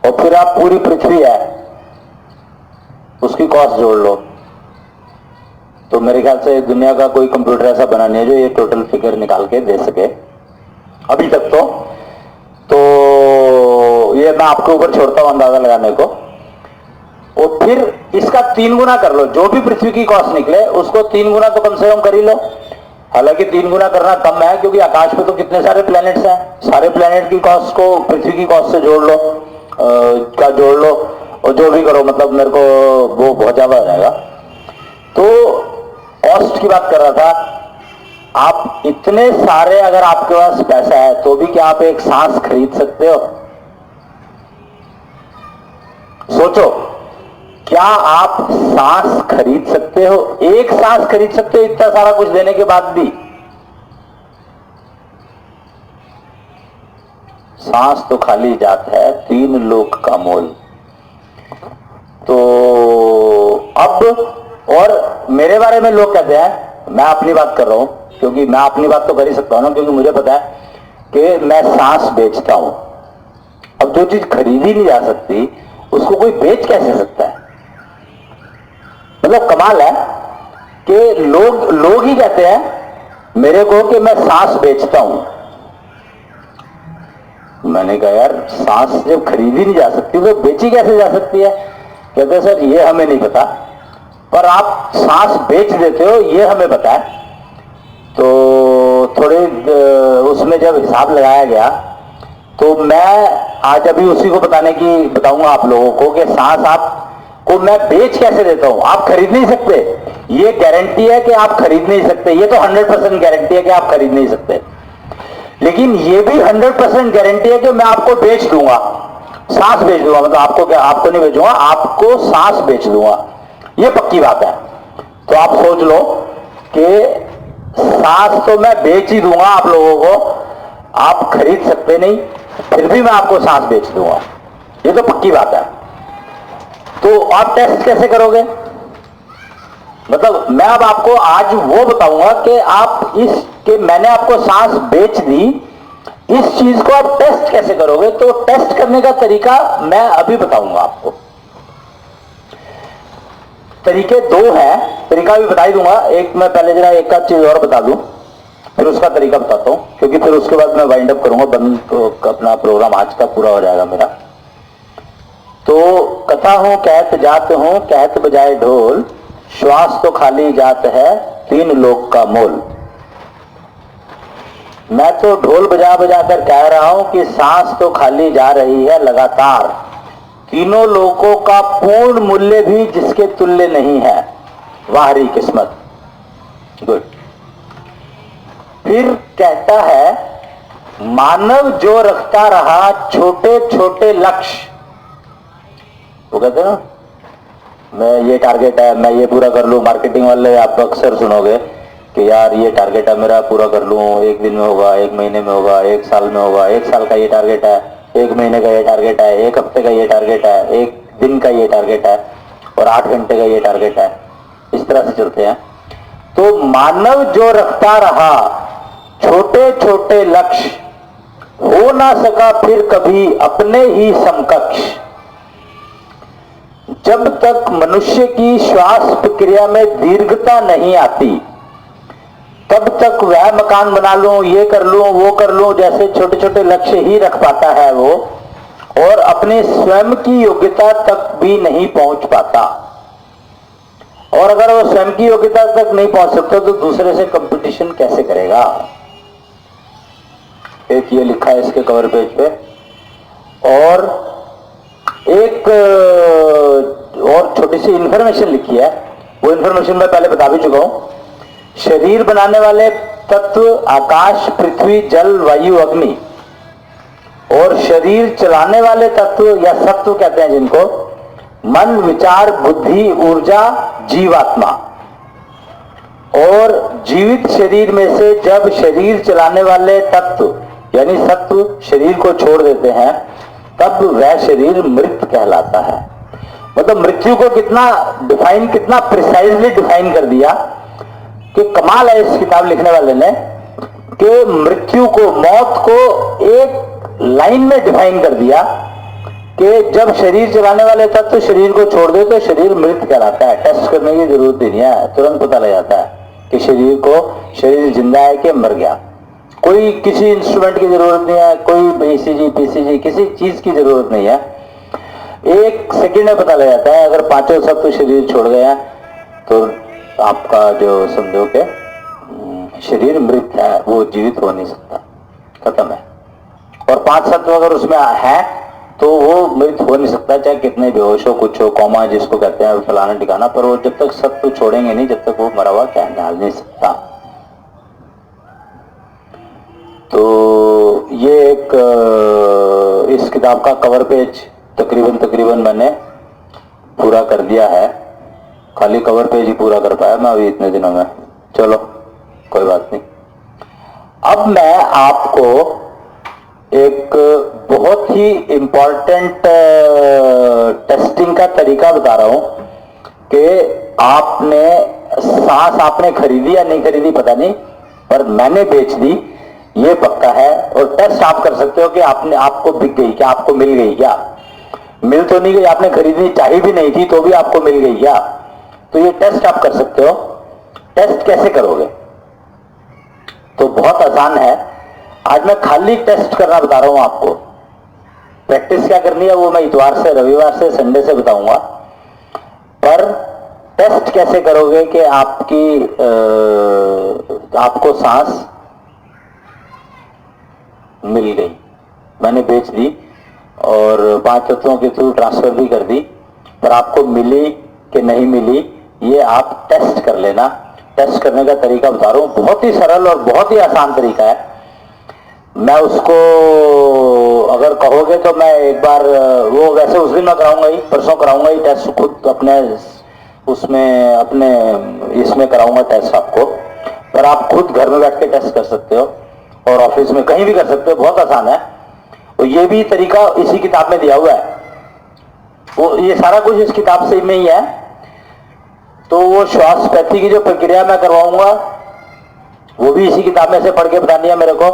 और फिर आप पूरी पृथ्वी है उसकी कॉस्ट जोड़ लो, तो मेरे ख्याल से दुनिया का कोई कंप्यूटर ऐसा बना नहीं है जो ये टोटल फिगर निकाल के दे सके अभी तक। तो ये मैं आपके ऊपर छोड़ता हूं अंदाजा लगाने को, और फिर इसका 3 गुना कर लो, जो भी पृथ्वी की कॉस्ट निकले उसको 3 गुना तो कम से कम कर ही लो। हालांकि 3 गुना करना कम है, क्योंकि आकाश में तो कितने सारे प्लैनेट्स हैं, सारे प्लैनेट की कॉस्ट को पृथ्वी की कॉस्ट से जोड़ लो, क्या जोड़ लो, और जो भी करो, मतलब मेरे को वो बहुत ज्यादा हो जाएगा। तो कॉस्ट की बात कर रहा था। आप इतने सारे, अगर आपके पास पैसा है तो भी क्या आप एक सांस खरीद सकते हो? सोचो, क्या आप सांस खरीद सकते हो? एक सांस खरीद सकते हो इतना सारा कुछ देने के बाद भी? सांस तो खाली जात है 3 लोक का मोल। तो अब, और मेरे बारे में लोग कहते हैं, मैं अपनी बात कर रहा हूं, क्योंकि मैं अपनी बात तो कर ही सकता हूं ना, क्योंकि मुझे पता है कि मैं सांस बेचता हूं। अब जो चीज खरीदी नहीं जा सकती उसको कोई बेच कैसे सकता है? मतलब कमाल है कि लोग ही कहते हैं मेरे को कि मैं सांस बेचता हूं। मैंने कहा यार, सांस जब खरीदी नहीं जा सकती तो बेची कैसे जा सकती है? कहते सर ये हमें नहीं पता, पर आप सांस बेच देते हो ये हमें पता है। तो थोड़े उसमें जब हिसाब लगाया गया तो मैं आज अभी उसी को बताऊंगा आप लोगों को कि सांस आपको मैं बेच कैसे देता हूं। आप खरीद नहीं सकते, ये गारंटी है कि आप खरीद नहीं सकते, ये तो 100% गारंटी है कि आप खरीद नहीं सकते। लेकिन ये भी 100% गारंटी है कि मैं आपको बेच दूंगा, सांस बेच दूंगा, मतलब आपको क्या, आपको नहीं बेचूंगा, आपको सांस बेच दूंगा, ये पक्की बात है। तो आप सोच लो कि सांस तो मैं बेच ही दूंगा आप लोगों को, आप खरीद सकते नहीं, फिर भी मैं आपको सांस बेच दूंगा, ये तो पक्की बात है। तो आप टेस्ट कैसे करोगे? मतलब मैं अब आपको आज वो बताऊंगा कि आप कि मैंने आपको सांस बेच दी, इस चीज को आप टेस्ट कैसे करोगे? तो टेस्ट करने का तरीका मैं अभी बताऊंगा आपको। तरीके 2 हैं, तरीका भी बता ही दूंगा। एक मैं पहले जरा एक आध चीज और बता दूं, फिर उसका तरीका बताता हूं, क्योंकि फिर उसके बाद मैं वाइंड अप करूंगा, बंद तो अपना प्रोग्राम आज का पूरा हो जाएगा मेरा। तो कथा हूं कहत जात हूं, कहत बजाए ढोल, श्वास तो खाली जात है 3 लोक का मोल। मैं तो ढोल बजा बजा कर कह रहा हूं कि सांस तो खाली जा रही है लगातार, तीनों लोकों का पूर्ण मूल्य भी जिसके तुल्य नहीं है, वाहरी किस्मत। गुड। फिर कहता है, मानव जो रखता रहा छोटे छोटे लक्ष्य, वो कहते हैं ना, मैं ये टारगेट है, मैं ये पूरा कर लूं। मार्केटिंग वाले आप अक्सर सुनोगे कि यार ये टारगेट है मेरा, पूरा कर लूं, 1 दिन में होगा, 1 महीने में होगा, 1 साल में होगा, 1 साल का ये टारगेट है, 1 महीने का ये टारगेट है, 1 हफ्ते का ये टारगेट है, 1 दिन का ये टारगेट है, और 8 घंटे का ये टारगेट है। इस तरह से चलते हैं। तो मानव जो रखता रहा छोटे छोटे लक्ष्य, हो ना सका फिर कभी अपने ही समकक्ष। जब तक मनुष्य की श्वास प्रक्रिया में दीर्घता नहीं आती, तब तक वह मकान बना लूं, ये कर लूं, वो कर लूं, जैसे छोटे छोटे लक्ष्य ही रख पाता है वो, और अपने स्वयं की योग्यता तक भी नहीं पहुंच पाता। और अगर वो स्वयं की योग्यता तक नहीं पहुंच सकता तो दूसरे से कंपटीशन कैसे करेगा। एक ये लिखा है इसके कवर पेज पे, और एक और छोटी सी इंफॉर्मेशन लिखी है। वो इंफॉर्मेशन मैं पहले बता भी चुका हूं। शरीर बनाने वाले तत्व आकाश, पृथ्वी, जल, वायु, अग्नि, और शरीर चलाने वाले तत्व या सत्व कहते हैं जिनको, मन, विचार, बुद्धि, ऊर्जा, जीवात्मा। और जीवित शरीर में से जब शरीर चलाने वाले तत्व यानी सत्व शरीर को छोड़ देते हैं तब वह शरीर मृत कहलाता है। मतलब मृत्यु को कितना प्रिसाइजली डिफाइन कर दिया कि कमाल है इस किताब लिखने वाले ने, कि मृत्यु को, मौत को एक लाइन में डिफाइन कर दिया कि जब शरीर चलाने वाले तत्व शरीर को छोड़ दे तो शरीर मृत कहलाता है। टेस्ट करने की जरूरत ही नहीं है, तुरंत पता लग जाता है कि शरीर जिंदा है कि मर गया। कोई किसी इंस्ट्रूमेंट की जरूरत नहीं है, कोई ईसीजी, पीसीजी, किसी चीज की जरूरत नहीं है। एक सेकंड में पता लग जाता है। अगर पांचों सत्व शरीर छोड़ गए हैं तो आपका जो समझो के शरीर मृत है, वो जीवित हो नहीं सकता, खत्म है। और पांच सत्व अगर उसमें है तो वो मृत हो नहीं सकता, चाहे कितने बेहोश हो, कुछ हो, कौमा जिसको कहते हैं फलाना ठिकाना, पर वो जब तक सत्व छोड़ेंगे नहीं, जब तक वो मरा हुआ कहलाल नहीं सकता। तो ये एक इस किताब का कवर पेज तकरीबन मैंने पूरा कर दिया है। खाली कवर पेज ही पूरा कर पाया मैं अभी इतने दिनों में। चलो कोई बात नहीं। अब मैं आपको एक बहुत ही इंपॉर्टेंट टेस्टिंग का तरीका बता रहा हूं कि आपने सांस आपने खरीदी या नहीं खरीदी पता नहीं, पर मैंने बेच दी ये पक्का है। और टेस्ट आप कर सकते हो कि आपको बिक गई क्या, आपको मिल गई क्या। मिल तो नहीं गई, आपने खरीदनी चाहिए भी नहीं थी तो भी आपको मिल गई क्या, तो ये टेस्ट आप कर सकते हो। टेस्ट कैसे करोगे, तो बहुत आसान है। आज मैं खाली टेस्ट करना बता रहा हूं आपको। प्रैक्टिस क्या करनी है वो मैं इतवार से, रविवार से, संडे से बताऊंगा। पर टेस्ट कैसे करोगे कि आपको सांस मिल गई, मैंने बेच दी और पांच तत्वों के थ्रू ट्रांसफर भी कर दी, पर आपको मिली कि नहीं मिली ये आप टेस्ट कर लेना। टेस्ट करने का तरीका बता रहा हूं, बहुत ही सरल और बहुत ही आसान तरीका है। मैं उसको अगर कहोगे तो मैं एक बार वो वैसे उस दिन मैं कराऊंगा ही, परसों कराऊंगा ही टेस्ट, खुद अपने उसमें अपने इसमें कराऊंगा टेस्ट आपको, पर आप खुद घर में बैठ के टेस्ट कर सकते हो और ऑफिस में कहीं भी कर सकते हो, बहुत आसान है। तो ये भी तरीका इसी किताब में दिया हुआ है, वो ये सारा कुछ इस किताब से में ही है। तो वो श्वासपैथी की जो प्रक्रिया मैं करवाऊंगा वो भी इसी किताब में से पढ़ के बतानी है मेरे को।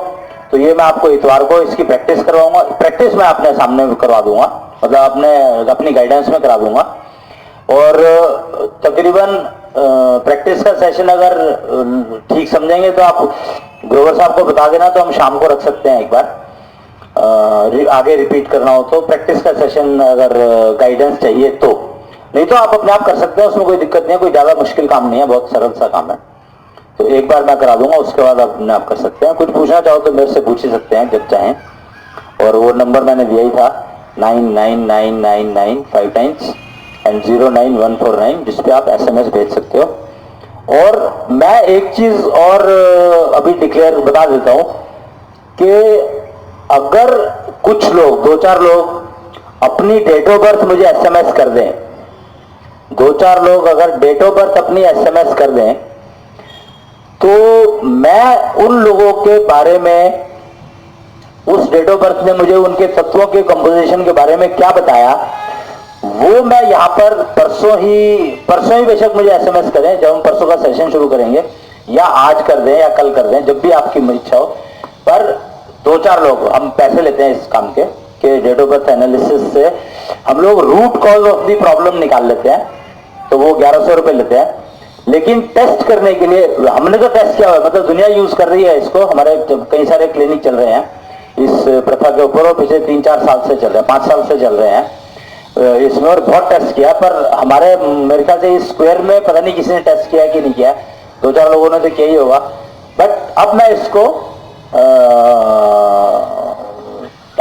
तो ये मैं आपको इतवार को इसकी प्रैक्टिस करवाऊंगा। प्रैक्टिस मैं अपने सामने करवा दूंगा, मतलब अपनी गाइडेंस में करा दूंगा। और तकरीबन प्रैक्टिस का सेशन अगर ठीक समझेंगे तो आप ग्रोवर साहब को बता देना, तो हम शाम को रख सकते हैं एक बार, आगे रिपीट करना हो तो। प्रैक्टिस का सेशन अगर गाइडेंस चाहिए तो, नहीं तो आप अपने आप कर सकते हैं, उसमें कोई दिक्कत नहीं है, कोई ज्यादा मुश्किल काम नहीं है, बहुत सरल सा काम है। तो एक बार मैं करा दूंगा, उसके बाद अपने आप कर सकते हैं। कुछ पूछना चाहो तो मेरे से पूछ ही सकते हैं जब चाहें। और वो नंबर मैंने दिया ही था 999999 5 टाइम्स एंड 09149, जिसपे आप SMS भेज सकते हो। और मैं एक चीज और अभी डिक्लेयर बता देता हूं कि अगर कुछ लोग, 2-4 लोग अपनी डेट ऑफ बर्थ मुझे SMS कर दें, 2-4 लोग अगर डेट ऑफ बर्थ अपनी SMS कर दें, तो मैं उन लोगों के बारे में, उस डेट ऑफ बर्थ ने मुझे उनके तत्वों के कंपोजिशन के बारे में क्या बताया, वो मैं यहां पर परसों ही बेशक मुझे SMS करें, जब हम परसों का सेशन शुरू करेंगे, या आज कर दें या कल कर दें, जब भी आपकी इच्छा हो। पर 2-4 लोग हम पैसे लेते हैं इस काम के, डेट ऑफ बर्थ एनालिसिस से हम लोग root cause of the problem निकाल लेते हैं, तो वो 1100 रुपए लेते हैं। लेकिन टेस्ट करने के लिए हमने तो टेस्ट किया हुआ, मतलब दुनिया यूज कर रही है इसको, हमारे कई सारे क्लिनिक चल रहे हैं इस प्रथा के ऊपर, और पिछले 3-4 साल से चल रहे हैं, 5 साल से चल रहे हैं। इसमें और बहुत टेस्ट किया, पर हमारे मेरे ख्याल से इस स्क्वायर में पता नहीं किसी ने टेस्ट किया कि नहीं किया, 2-4 लोगों ने तो किया ही होगा। बट अब मैं इसको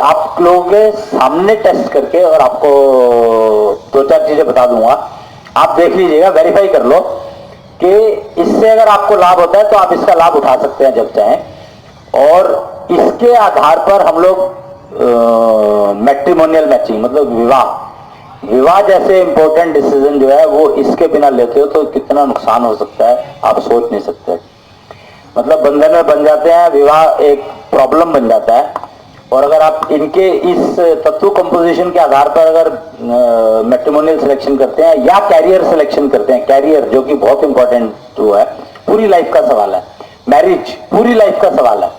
आप लोगों के सामने टेस्ट करके और आपको 2-4 चीजें बता दूंगा, आप देख लीजिएगा, वेरीफाई कर लो कि इससे अगर आपको लाभ होता है तो आप इसका लाभ उठा सकते हैं जब चाहें। और इसके आधार पर हम लोग मैट्रिमोनियल मैचिंग मतलब विवाह जैसे इंपॉर्टेंट डिसीजन जो है वो इसके बिना लेते हो तो कितना नुकसान हो सकता है आप सोच नहीं सकते। मतलब बंधन में बन जाते हैं, विवाह एक प्रॉब्लम बन जाता है। और अगर आप इनके इस तत्व कंपोजिशन के आधार पर अगर मैट्रिमोनियल सिलेक्शन करते हैं या कैरियर सिलेक्शन करते हैं, कैरियर जो कि बहुत इंपॉर्टेंट जो है, पूरी लाइफ का सवाल है, मैरिज पूरी लाइफ का सवाल है,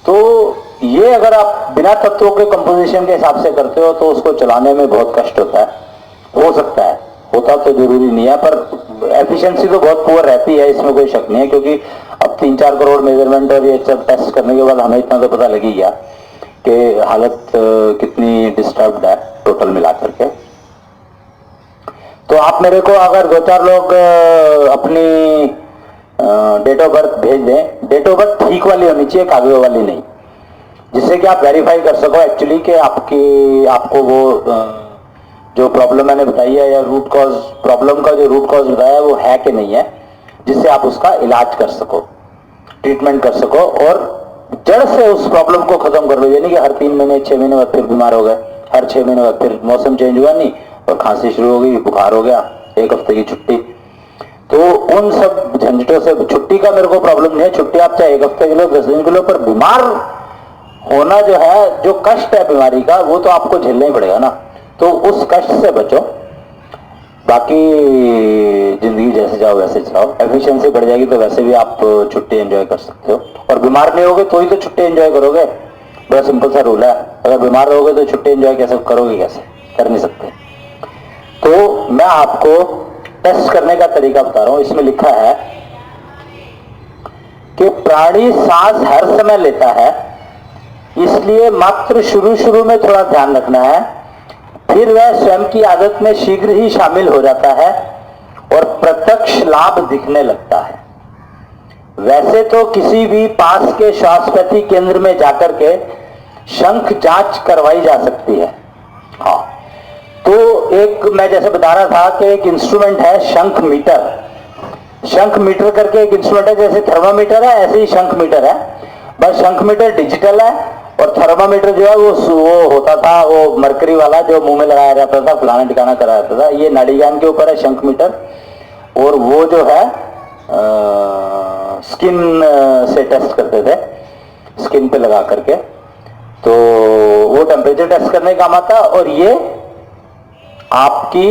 तो ये अगर आप बिना तत्वों के कंपोजिशन के हिसाब से करते हो तो उसको चलाने में बहुत कष्ट होता है। हो सकता है, होता तो जरूरी नहीं है, पर एफिशिएंसी तो बहुत पुअर रहती है, इसमें कोई शक नहीं है। क्योंकि अब 3-4 करोड़ मेजरमेंट और ये सब टेस्ट करने के बाद हमें इतना तो पता लग ही गया कि हालत कितनी डिस्टर्ब्ड है टोटल मिलाकर के। तो आप मेरे को अगर 2-4 लोग अपनी डेट ऑफ बर्थ भेज दें, डेट ऑफ बर्थ ठीक वाली होनी चाहिए, कागजों वाली नहीं, जिससे कि आप वेरीफाई कर सको एक्चुअली कि आपको वो जो प्रॉब्लम मैंने बताई है या रूट कॉज, प्रॉब्लम का जो रूट कॉज बताया है वो है कि नहीं है, जिससे आप उसका इलाज कर सको, ट्रीटमेंट कर सको और जड़ से उस प्रॉब्लम को खत्म कर लो। यानी कि हर 3 महीने 6 महीने बाद फिर बीमार हो गए, हर 6 महीने बाद फिर मौसम चेंज हुआ नहीं और खांसी शुरू हो गई, बुखार हो गया, 1 हफ्ते की छुट्टी। तो उन सब झंझटों से, छुट्टी का मेरे को प्रॉब्लम नहीं है, छुट्टी आप चाहे 1 हफ्ते के लो, 10 दिन के लो, पर बीमार होना जो है, जो कष्ट है बीमारी का, वो तो आपको झेलना ही पड़ेगा ना। तो उस कष्ट से बचो, बाकी जिंदगी जैसे जाओ वैसे जाओ। एफिशिएंसी बढ़ जाएगी तो वैसे भी आप छुट्टी एंजॉय कर सकते हो, और बीमार नहीं होगे तो ही तो छुट्टी एंजॉय करोगे। बड़ा सिंपल सा रूल है, अगर बीमार रहोगे तो छुट्टी एंजॉय कैसे करोगे, कैसे कर नहीं सकते। तो मैं आपको टेस्ट करने का तरीका बता रहा हूं। इसमें लिखा है कि प्राणी सांस हर समय लेता है, इसलिए मात्र शुरू में थोड़ा ध्यान रखना है, फिर वह स्वयं की आदत में शीघ्र ही शामिल हो जाता है और प्रत्यक्ष लाभ दिखने लगता है। वैसे तो किसी भी पास के श्वासपैथी केंद्र में जाकर के शंख जांच करवाई जा सकती है। हाँ, तो एक मैं जैसे बता रहा था कि एक इंस्ट्रूमेंट है शंख मीटर। शंख मीटर करके एक इंस्ट्रूमेंट है, जैसे थर्मामीटर है ऐसे ही शंख मीटर है, बस शंख मीटर डिजिटल है और थर्मामीटर जो है वो होता था, वो मरकरी वाला जो मुंह में लगाया जाता था, फलाना ठिकाना कराया जाता था। ये नाड़ीज्ञान के ऊपर है शंख मीटर, और वो जो है स्किन से टेस्ट करते थे, स्किन पे लगा करके, तो वो टेम्परेचर टेस्ट करने का काम आता। और ये आपकी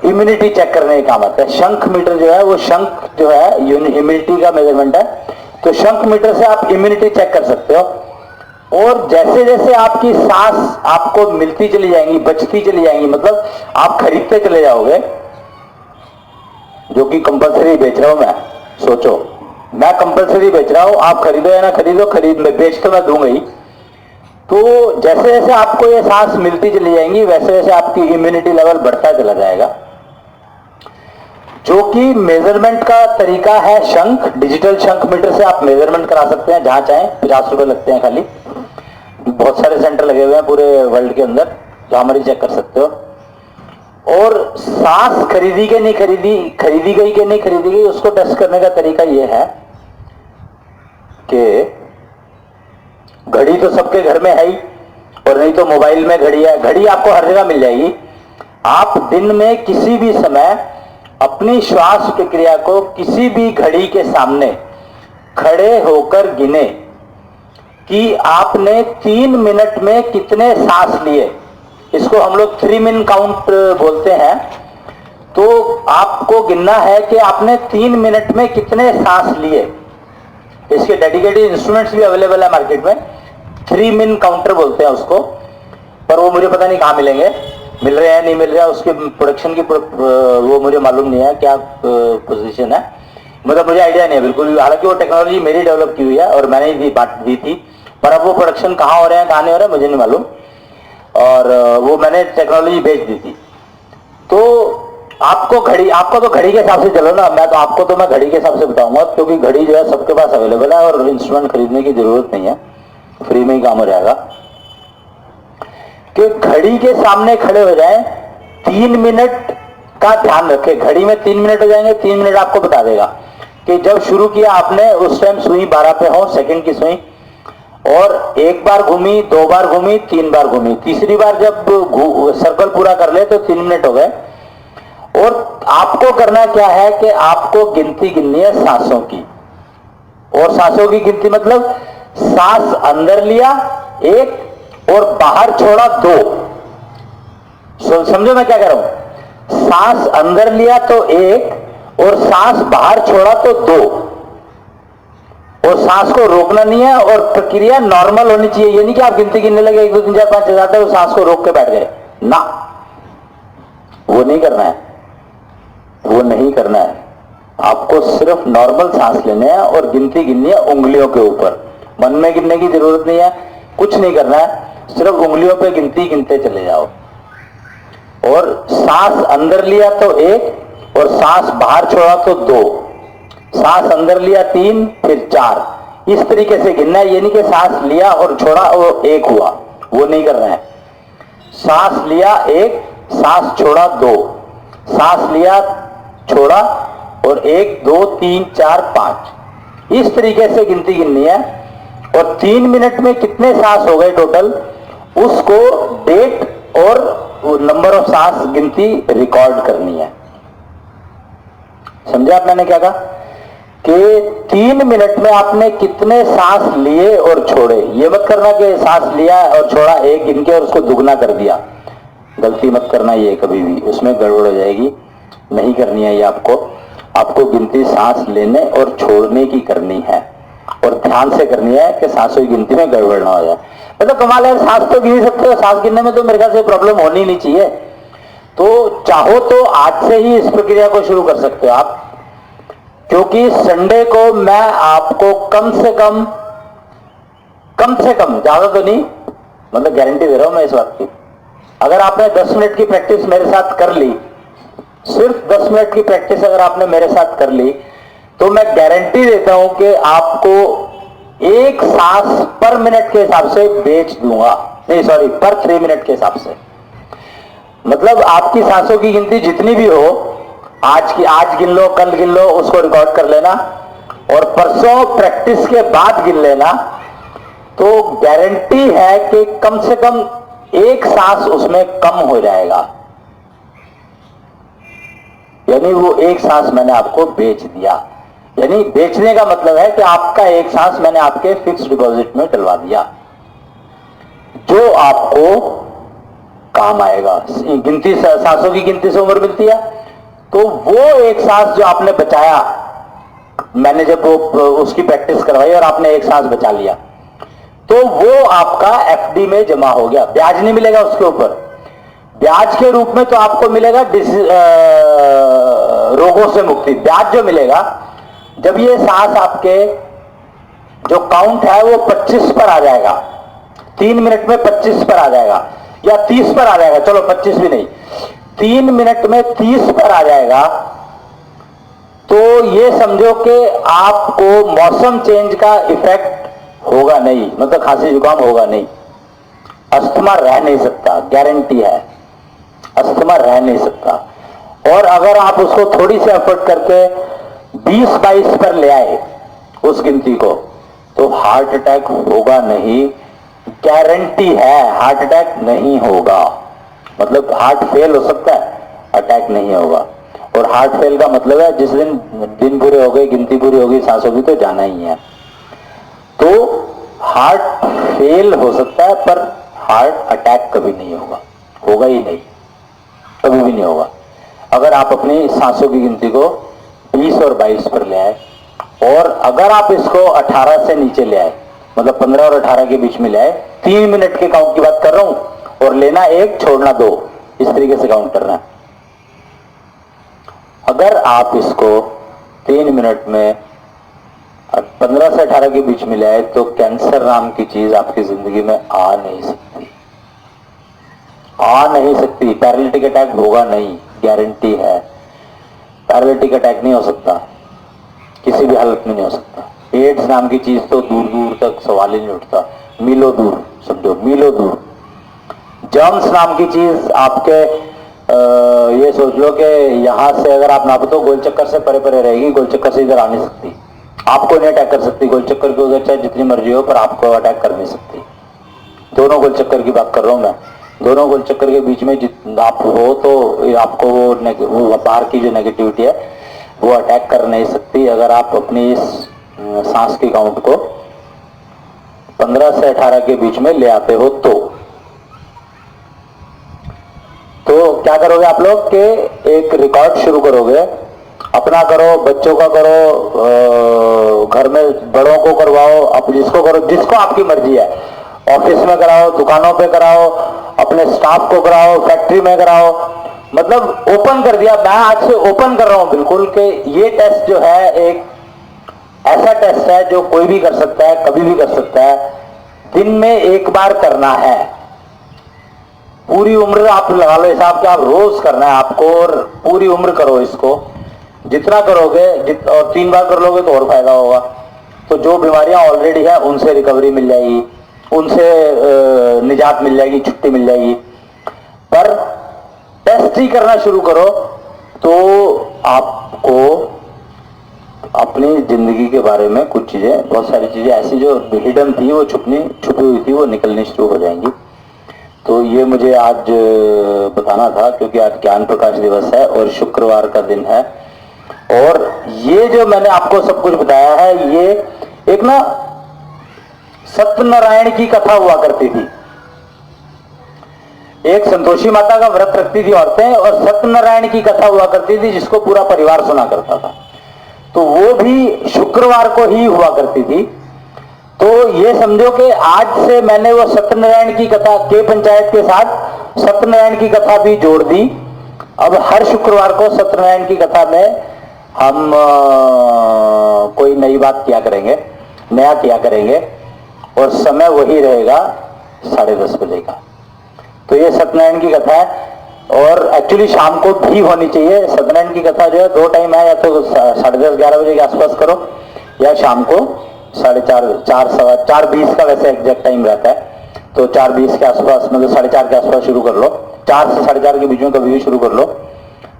इम्यूनिटी चेक करने का काम आता है। शंख मीटर जो है वो शंख जो है इम्यूनिटी का मेजरमेंट है, तो शंख मीटर से आप इम्यूनिटी चेक कर सकते हो। और जैसे जैसे आपकी सांस आपको मिलती चली जाएंगी, बचती चली जाएंगी, मतलब आप खरीदते चले जाओगे, जो कि कंपलसरी बेच रहा हूं मैं, सोचो मैं कंपलसरी बेच रहा हूं, आप खरीदो या ना खरीदो, बेच तो मैं दूंगा ही। तो जैसे जैसे आपको ये सांस मिलती चली जाएंगी वैसे वैसे आपकी इम्यूनिटी लेवल बढ़ता चला जाएगा। जो कि मेजरमेंट का तरीका है शंख, डिजिटल शंख मीटर से आप मेजरमेंट करा सकते हैं जहां चाहें। 50 रुपए लगते हैं खाली, बहुत सारे सेंटर लगे हुए हैं पूरे वर्ल्ड के अंदर जहां मरीज चेक कर सकते हो। और सांस खरीदी के नहीं खरीदी गई के नहीं खरीदी गई, उसको टेस्ट करने का तरीका यह है कि घड़ी तो सबके घर में है ही, और नहीं तो मोबाइल में घड़ी है, घड़ी आपको हर जगह मिल जाएगी। आप दिन में किसी भी समय अपनी श्वास प्रक्रिया को किसी भी घड़ी के सामने खड़े होकर गिने कि आपने 3 मिनट में कितने सांस लिए। इसको हम लोग 3 मिनट काउंट बोलते हैं। तो आपको गिनना है कि आपने 3 मिनट में कितने सांस लिए। इसके डेडिकेटेड इंस्ट्रूमेंट्स भी अवेलेबल है मार्केट में, 3 मिनट काउंटर बोलते हैं उसको, पर वो मुझे पता नहीं कहाँ मिलेंगे, मिल रहे हैं नहीं मिल रहे हैं, उसके प्रोडक्शन की वो मुझे मालूम नहीं है क्या पोजीशन है, मतलब मुझे आइडिया नहीं है बिल्कुल। हालांकि वो टेक्नोलॉजी मेरी डेवलप की हुई है और मैंने ही दी थी, पर अब वो प्रोडक्शन कहाँ हो रहे हैं कहाँ नहीं हो रहे हैं मुझे नहीं मालूम। और वो मैंने टेक्नोलॉजी बेच दी थी। तो आपको तो घड़ी के हिसाब से चलो ना, मैं घड़ी के हिसाब से बताऊंगा, क्योंकि घड़ी जो है सबके पास अवेलेबल है और इंस्ट्रूमेंट खरीदने की जरूरत नहीं है, फ्री में ही काम हो जाएगा। कि घड़ी के सामने खड़े हो जाएं, 3 मिनट का ध्यान रखें। घड़ी में 3 मिनट हो जाएंगे, 3 मिनट आपको बता देगा कि जब शुरू किया आपने उस टाइम सुई 12 पे हो, सेकंड की सुई, और 1 बार घूमी, 2 बार घूमी, 3 बार घूमी, तीसरी बार जब सर्कल पूरा कर ले तो 3 मिनट हो गए। और आपको करना क्या है कि आपको गिनती गिननी है सांसों की, और सांसों की गिनती मतलब सांस अंदर लिया 1 और बाहर छोड़ा 2। समझो मैं क्या कह रहा हूं, सांस अंदर लिया तो 1 और सांस बाहर छोड़ा तो 2, और सांस को रोकना नहीं है, और प्रक्रिया नॉर्मल होनी चाहिए। ये नहीं कि आप गिनती गिनने लगे 1 2 3 4 5 6 7 8 सांस को रोक के बैठ गए ना, वो नहीं करना है, वो नहीं करना है। आपको सिर्फ नॉर्मल सांस लेने हैं और गिनती गिननी है उंगलियों के ऊपर, मन में गिनने की जरूरत नहीं है, कुछ नहीं करना है, सिर्फ उंगलियों पे गिनती गिनते चले जाओ। और सांस अंदर लिया तो 1 और सांस बाहर छोड़ा तो 2, सांस अंदर लिया 3 फिर 4, इस तरीके से गिनना है। ये नहीं कि सांस लिया और छोड़ा और 1 हुआ, वो नहीं करना है। सांस लिया 1, सांस छोड़ा 2, सांस लिया छोड़ा और 1 2 3 4 5, इस तरीके से गिनती गिननी है। और 3 मिनट में कितने सांस हो गए टोटल, उसको डेट और नंबर ऑफ सांस गिनती रिकॉर्ड करनी है। समझे आप मैंने क्या कहा कि 3 मिनट में आपने कितने सांस लिए और छोड़े। ये मत करना कि सांस लिया और छोड़ा 1 गिन के और उसको दुगना कर दिया, गलती मत करना ये कभी भी, उसमें गड़बड़ हो जाएगी, नहीं करनी है ये आपको गिनती सांस लेने और छोड़ने की करनी है, और ध्यान से करनी है कि सांसों की गिनती में गड़बड़ ना हो जाए। मतलब कमाल है, सांस तो गिन सकते हो, सांस गिनने में तो मेरे ख्याल से प्रॉब्लम होनी नहीं चाहिए। तो चाहो तो आज से ही इस प्रक्रिया को शुरू कर सकते हो आप, क्योंकि संडे को मैं आपको कम से कम ज्यादा तो नहीं, मतलब गारंटी दे रहा हूं मैं इस बात की, अगर आपने 10 मिनट की प्रैक्टिस मेरे साथ कर ली, सिर्फ 10 मिनट की प्रैक्टिस अगर आपने मेरे साथ कर ली, तो मैं गारंटी देता हूं कि आपको 1 सांस पर मिनट के हिसाब से बेच दूंगा, नहीं सॉरी पर 3 मिनट के हिसाब से। मतलब आपकी सांसों की गिनती जितनी भी हो, आज गिन लो, कल गिन लो, उसको रिकॉर्ड कर लेना, और परसों प्रैक्टिस के बाद गिन लेना, तो गारंटी है कि कम से कम 1 सांस उसमें कम हो जाएगा। यानी वो 1 सांस मैंने आपको बेच दिया, यानी बेचने का मतलब है कि आपका 1 सांस मैंने आपके फिक्स डिपॉजिट में डलवा दिया, जो आपको काम आएगा। गिनती, सांसों की गिनती से उम्र मिलती है, तो वो 1 सांस जो आपने बचाया, मैंने जब वो उसकी प्रैक्टिस करवाई और आपने 1 सांस बचा लिया, तो वो आपका एफडी में जमा हो गया। ब्याज नहीं मिलेगा उसके ऊपर, ब्याज के रूप में तो आपको मिलेगा रोगों से मुक्ति। ब्याज जो मिलेगा जब ये सांस आपके जो काउंट है वो 25 पर आ जाएगा, 3 मिनट में 25 पर आ जाएगा, या 30 पर आ जाएगा, चलो 25 भी नहीं, 3 मिनट में 30 पर आ जाएगा, तो ये समझो कि आपको मौसम चेंज का इफेक्ट होगा नहीं, मतलब खांसी जुकाम होगा नहीं, अस्थमा रह नहीं सकता, गारंटी है, अस्थमा रह नहीं सकता। और अगर आप उसको थोड़ी सी एफर्ट करके 20-22 पर ले आए उस गिनती को, तो हार्ट अटैक होगा नहीं, गारंटी है, हार्ट अटैक नहीं होगा। मतलब हार्ट फेल हो सकता है, अटैक नहीं होगा। और हार्ट फेल का मतलब है जिस दिन पूरे हो गए, गिनती पूरी हो गई सांसों की, तो जाना ही है। तो हार्ट फेल हो सकता है पर हार्ट अटैक कभी नहीं होगा, होगा ही नहीं, कभी भी नहीं होगा। अगर आप अपनी सांसों की गिनती को 20 और 22 पर ले आए, और अगर आप इसको 18 से नीचे ले आए, मतलब 15 और 18 के बीच में ले आए, 3 मिनट के काउंट की बात कर रहा हूं, और लेना 1 छोड़ना 2, इस तरीके से काउंट करना है। अगर आप इसको 3 मिनट में 15 से 18 के बीच में ले आए, तो कैंसर नाम की चीज आपकी जिंदगी में आ नहीं सकती। आ नहीं सकती, पैरालिटिक अटैक होगा नहीं, गारंटी है। पैरालिटिक अटैक नहीं हो सकता, किसी भी हालत में नहीं हो सकता। एड्स नाम की चीज तो दूर दूर तक सवाल ही नहीं उठता, मीलों दूर, समझो मीलों दूर। जर्म्स नाम की चीज आपके ये सोच लो कि यहां से अगर आप नापो तो गोल चक्कर से परे परे रहेगी, गोल चक्कर से इधर आ नहीं सकती, आपको नहीं अटैक कर सकती। गोल चक्कर की उधर चाहे जितनी मर्जी हो, पर आपको अटैक कर नहीं सकती। दोनों गोल चक्कर की बात कर रहा हूं मैं। दोनों गोल चक्कर के बीच में आप हो तो आपको वो बाहर की जो नेगेटिविटी है वो अटैक कर नहीं सकती। अगर आप अपनी इस सांस की काउंट को 15 से 18 के बीच में ले आते हो तो क्या करोगे आप लोग कि एक रिकॉर्ड शुरू करोगे, अपना करो, बच्चों का करो, घर में बड़ों को करवाओ, आप जिसको करो, जिसको आपकी मर्जी है, ऑफिस में कराओ, दुकानों पे कराओ, अपने स्टाफ को कराओ, फैक्ट्री में कराओ, मतलब ओपन कर दिया। मैं आज से ओपन कर रहा हूं बिल्कुल कि ये टेस्ट जो है एक ऐसा टेस्ट है जो कोई भी कर सकता है, कभी भी कर सकता है, दिन में एक बार करना है। पूरी उम्र आप लगा लो हिसाब के, आप रोज करना है आपको, और पूरी उम्र करो इसको। जितना करोगे और 3 बार कर लोगे तो और फायदा होगा। तो जो बीमारियां ऑलरेडी है उनसे रिकवरी मिल जाएगी, उनसे निजात मिल जाएगी, छुट्टी मिल जाएगी। पर टेस्ट ही करना शुरू करो तो आपको अपनी जिंदगी के बारे में कुछ चीजें, बहुत सारी चीजें ऐसी जो हिडन थी, वो छुपी हुई थी, वो निकलनी शुरू हो जाएंगी। तो ये मुझे आज बताना था क्योंकि आज ज्ञान प्रकाश दिवस है और शुक्रवार का दिन है। और ये जो मैंने आपको सब कुछ बताया है, ये एक ना सत्यनारायण की कथा हुआ करती थी। एक संतोषी माता का व्रत रखती थी औरतें, और सत्यनारायण की कथा हुआ करती थी जिसको पूरा परिवार सुना करता था। तो वो भी शुक्रवार को ही हुआ करती थी। तो ये समझो कि आज से मैंने वो सत्यनारायण की कथा के पंचायत के साथ सत्यनारायण की कथा भी जोड़ दी। अब हर शुक्रवार को सत्यनारायण की कथा में हम कोई नई बात किया करेंगे, नया किया करेंगे, और समय वही रहेगा 10:30 बजे का। तो ये सत्यनारायण की कथा है, और एक्चुअली शाम को भी होनी चाहिए। सत्यनारायण की कथा जो है 2 टाइम है, या तो 10:30-11 बजे के आसपास करो, या शाम को 4:20 का वैसे एग्जैक्ट टाइम रहता है। तो 4:20 के आसपास, मतलब 4:30 के आसपास शुरू कर लो, 4 से 4:30 के बीच में कभी भी शुरू कर लो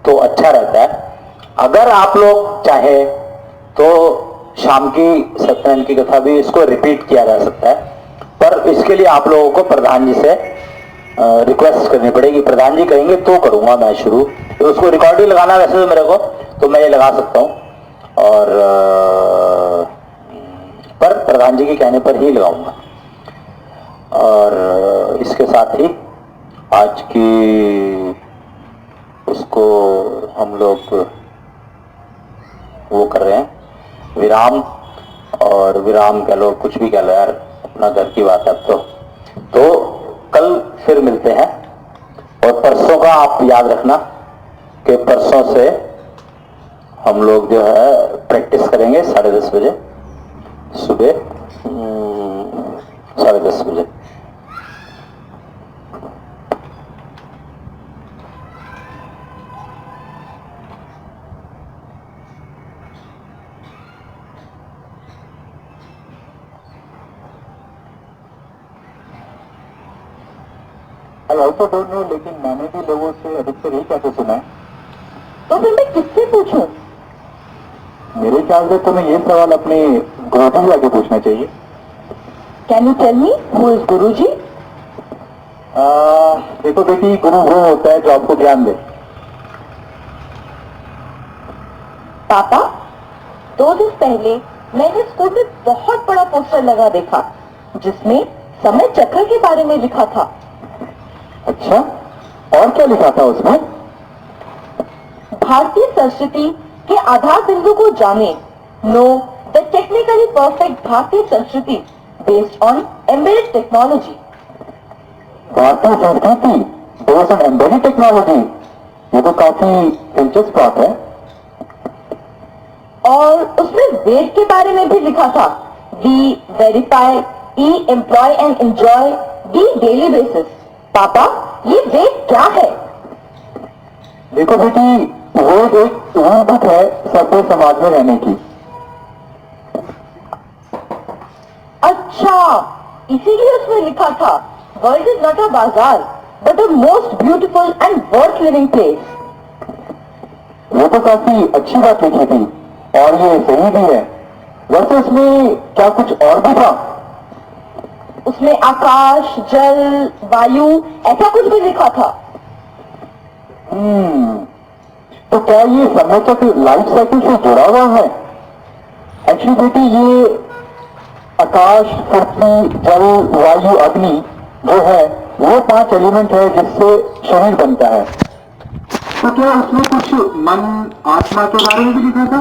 तो अच्छा रहता है। अगर आप लोग चाहे तो शाम की सत्यनारायण की कथा भी इसको रिपीट किया जा सकता है, पर इसके लिए आप लोगों को प्रधान जी से रिक्वेस्ट करनी पड़ेगी। प्रधान जी कहेंगे तो करूंगा मैं शुरू। तो उसको रिकॉर्ड ही लगाना वैसे तो मेरे को, तो मैं ये लगा सकता हूं, और पर प्रधान जी के कहने पर ही लगाऊंगा। और इसके साथ ही आज की उसको हम लोग वो कर रहे हैं विराम, और विराम कह लो, कुछ भी कह लो यार, अपना घर की बात है। तो कल फिर मिलते हैं, और परसों का आप याद रखना कि परसों से हम लोग जो है प्रैक्टिस करेंगे 10:30 बजे सुबह, 10:30 बजे। आई ऑल्सो डोंट नो, लेकिन मैंने भी लोगों से अधिकतर यही कहते सुना है।
तो फिर मैं किससे पूछूं?
मेरे ख्याल से तुम्हें ये सवाल अपने गुरु जी आके पूछना चाहिए।
Can you tell me who is guru ji?
देखो बेटी, गुरु वो होता है जो आपको ज्ञान दे।
पापा, 2 दिन पहले मैंने स्कूल में बहुत बड़ा पोस्टर लगा देखा जिसमें समय चक्र के बारे में लिखा था।
अच्छा, और क्या लिखा था उसमें?
भारतीय संस्कृति के आधार बिंदु को जाने, नो द टेक्निकली परफेक्ट भारतीय संस्कृति बेस्ड ऑन एम्बेडेड टेक्नोलॉजी।
भारतीय संस्कृति बेस्ड ऑन एम्बेडेड टेक्नोलॉजी, ये तो काफी दिलचस्प बात है।
और उसमें वेट के बारे में भी लिखा था, we verify, we employ and enjoy the daily basis. पापा, ये वेद क्या है?
देखो बेटी, वेद एक ऊर्बत है सभ्य समाज में रहने की।
अच्छा, इसीलिए उसमें लिखा था वर्ल्ड इज नॉट अ बाजार but a most beautiful and worth living place.
वो तो काफी अच्छी बात लिखी थी और ये सही भी है। वैसे उसमें क्या कुछ और भी था?
उसमें आकाश, जल, वायु ऐसा कुछ भी लिखा था।
तो क्या ये समय चक्र लाइफ साइकिल से जुड़ा हुआ है? एक्चुअली बेटी, ये आकाश, पृथ्वी, जल, वायु, अग्नि जो है वो 5 एलिमेंट है जिससे शरीर बनता है। तो क्या उसमें कुछ मन, आत्मा के बारे में भी लिखा था?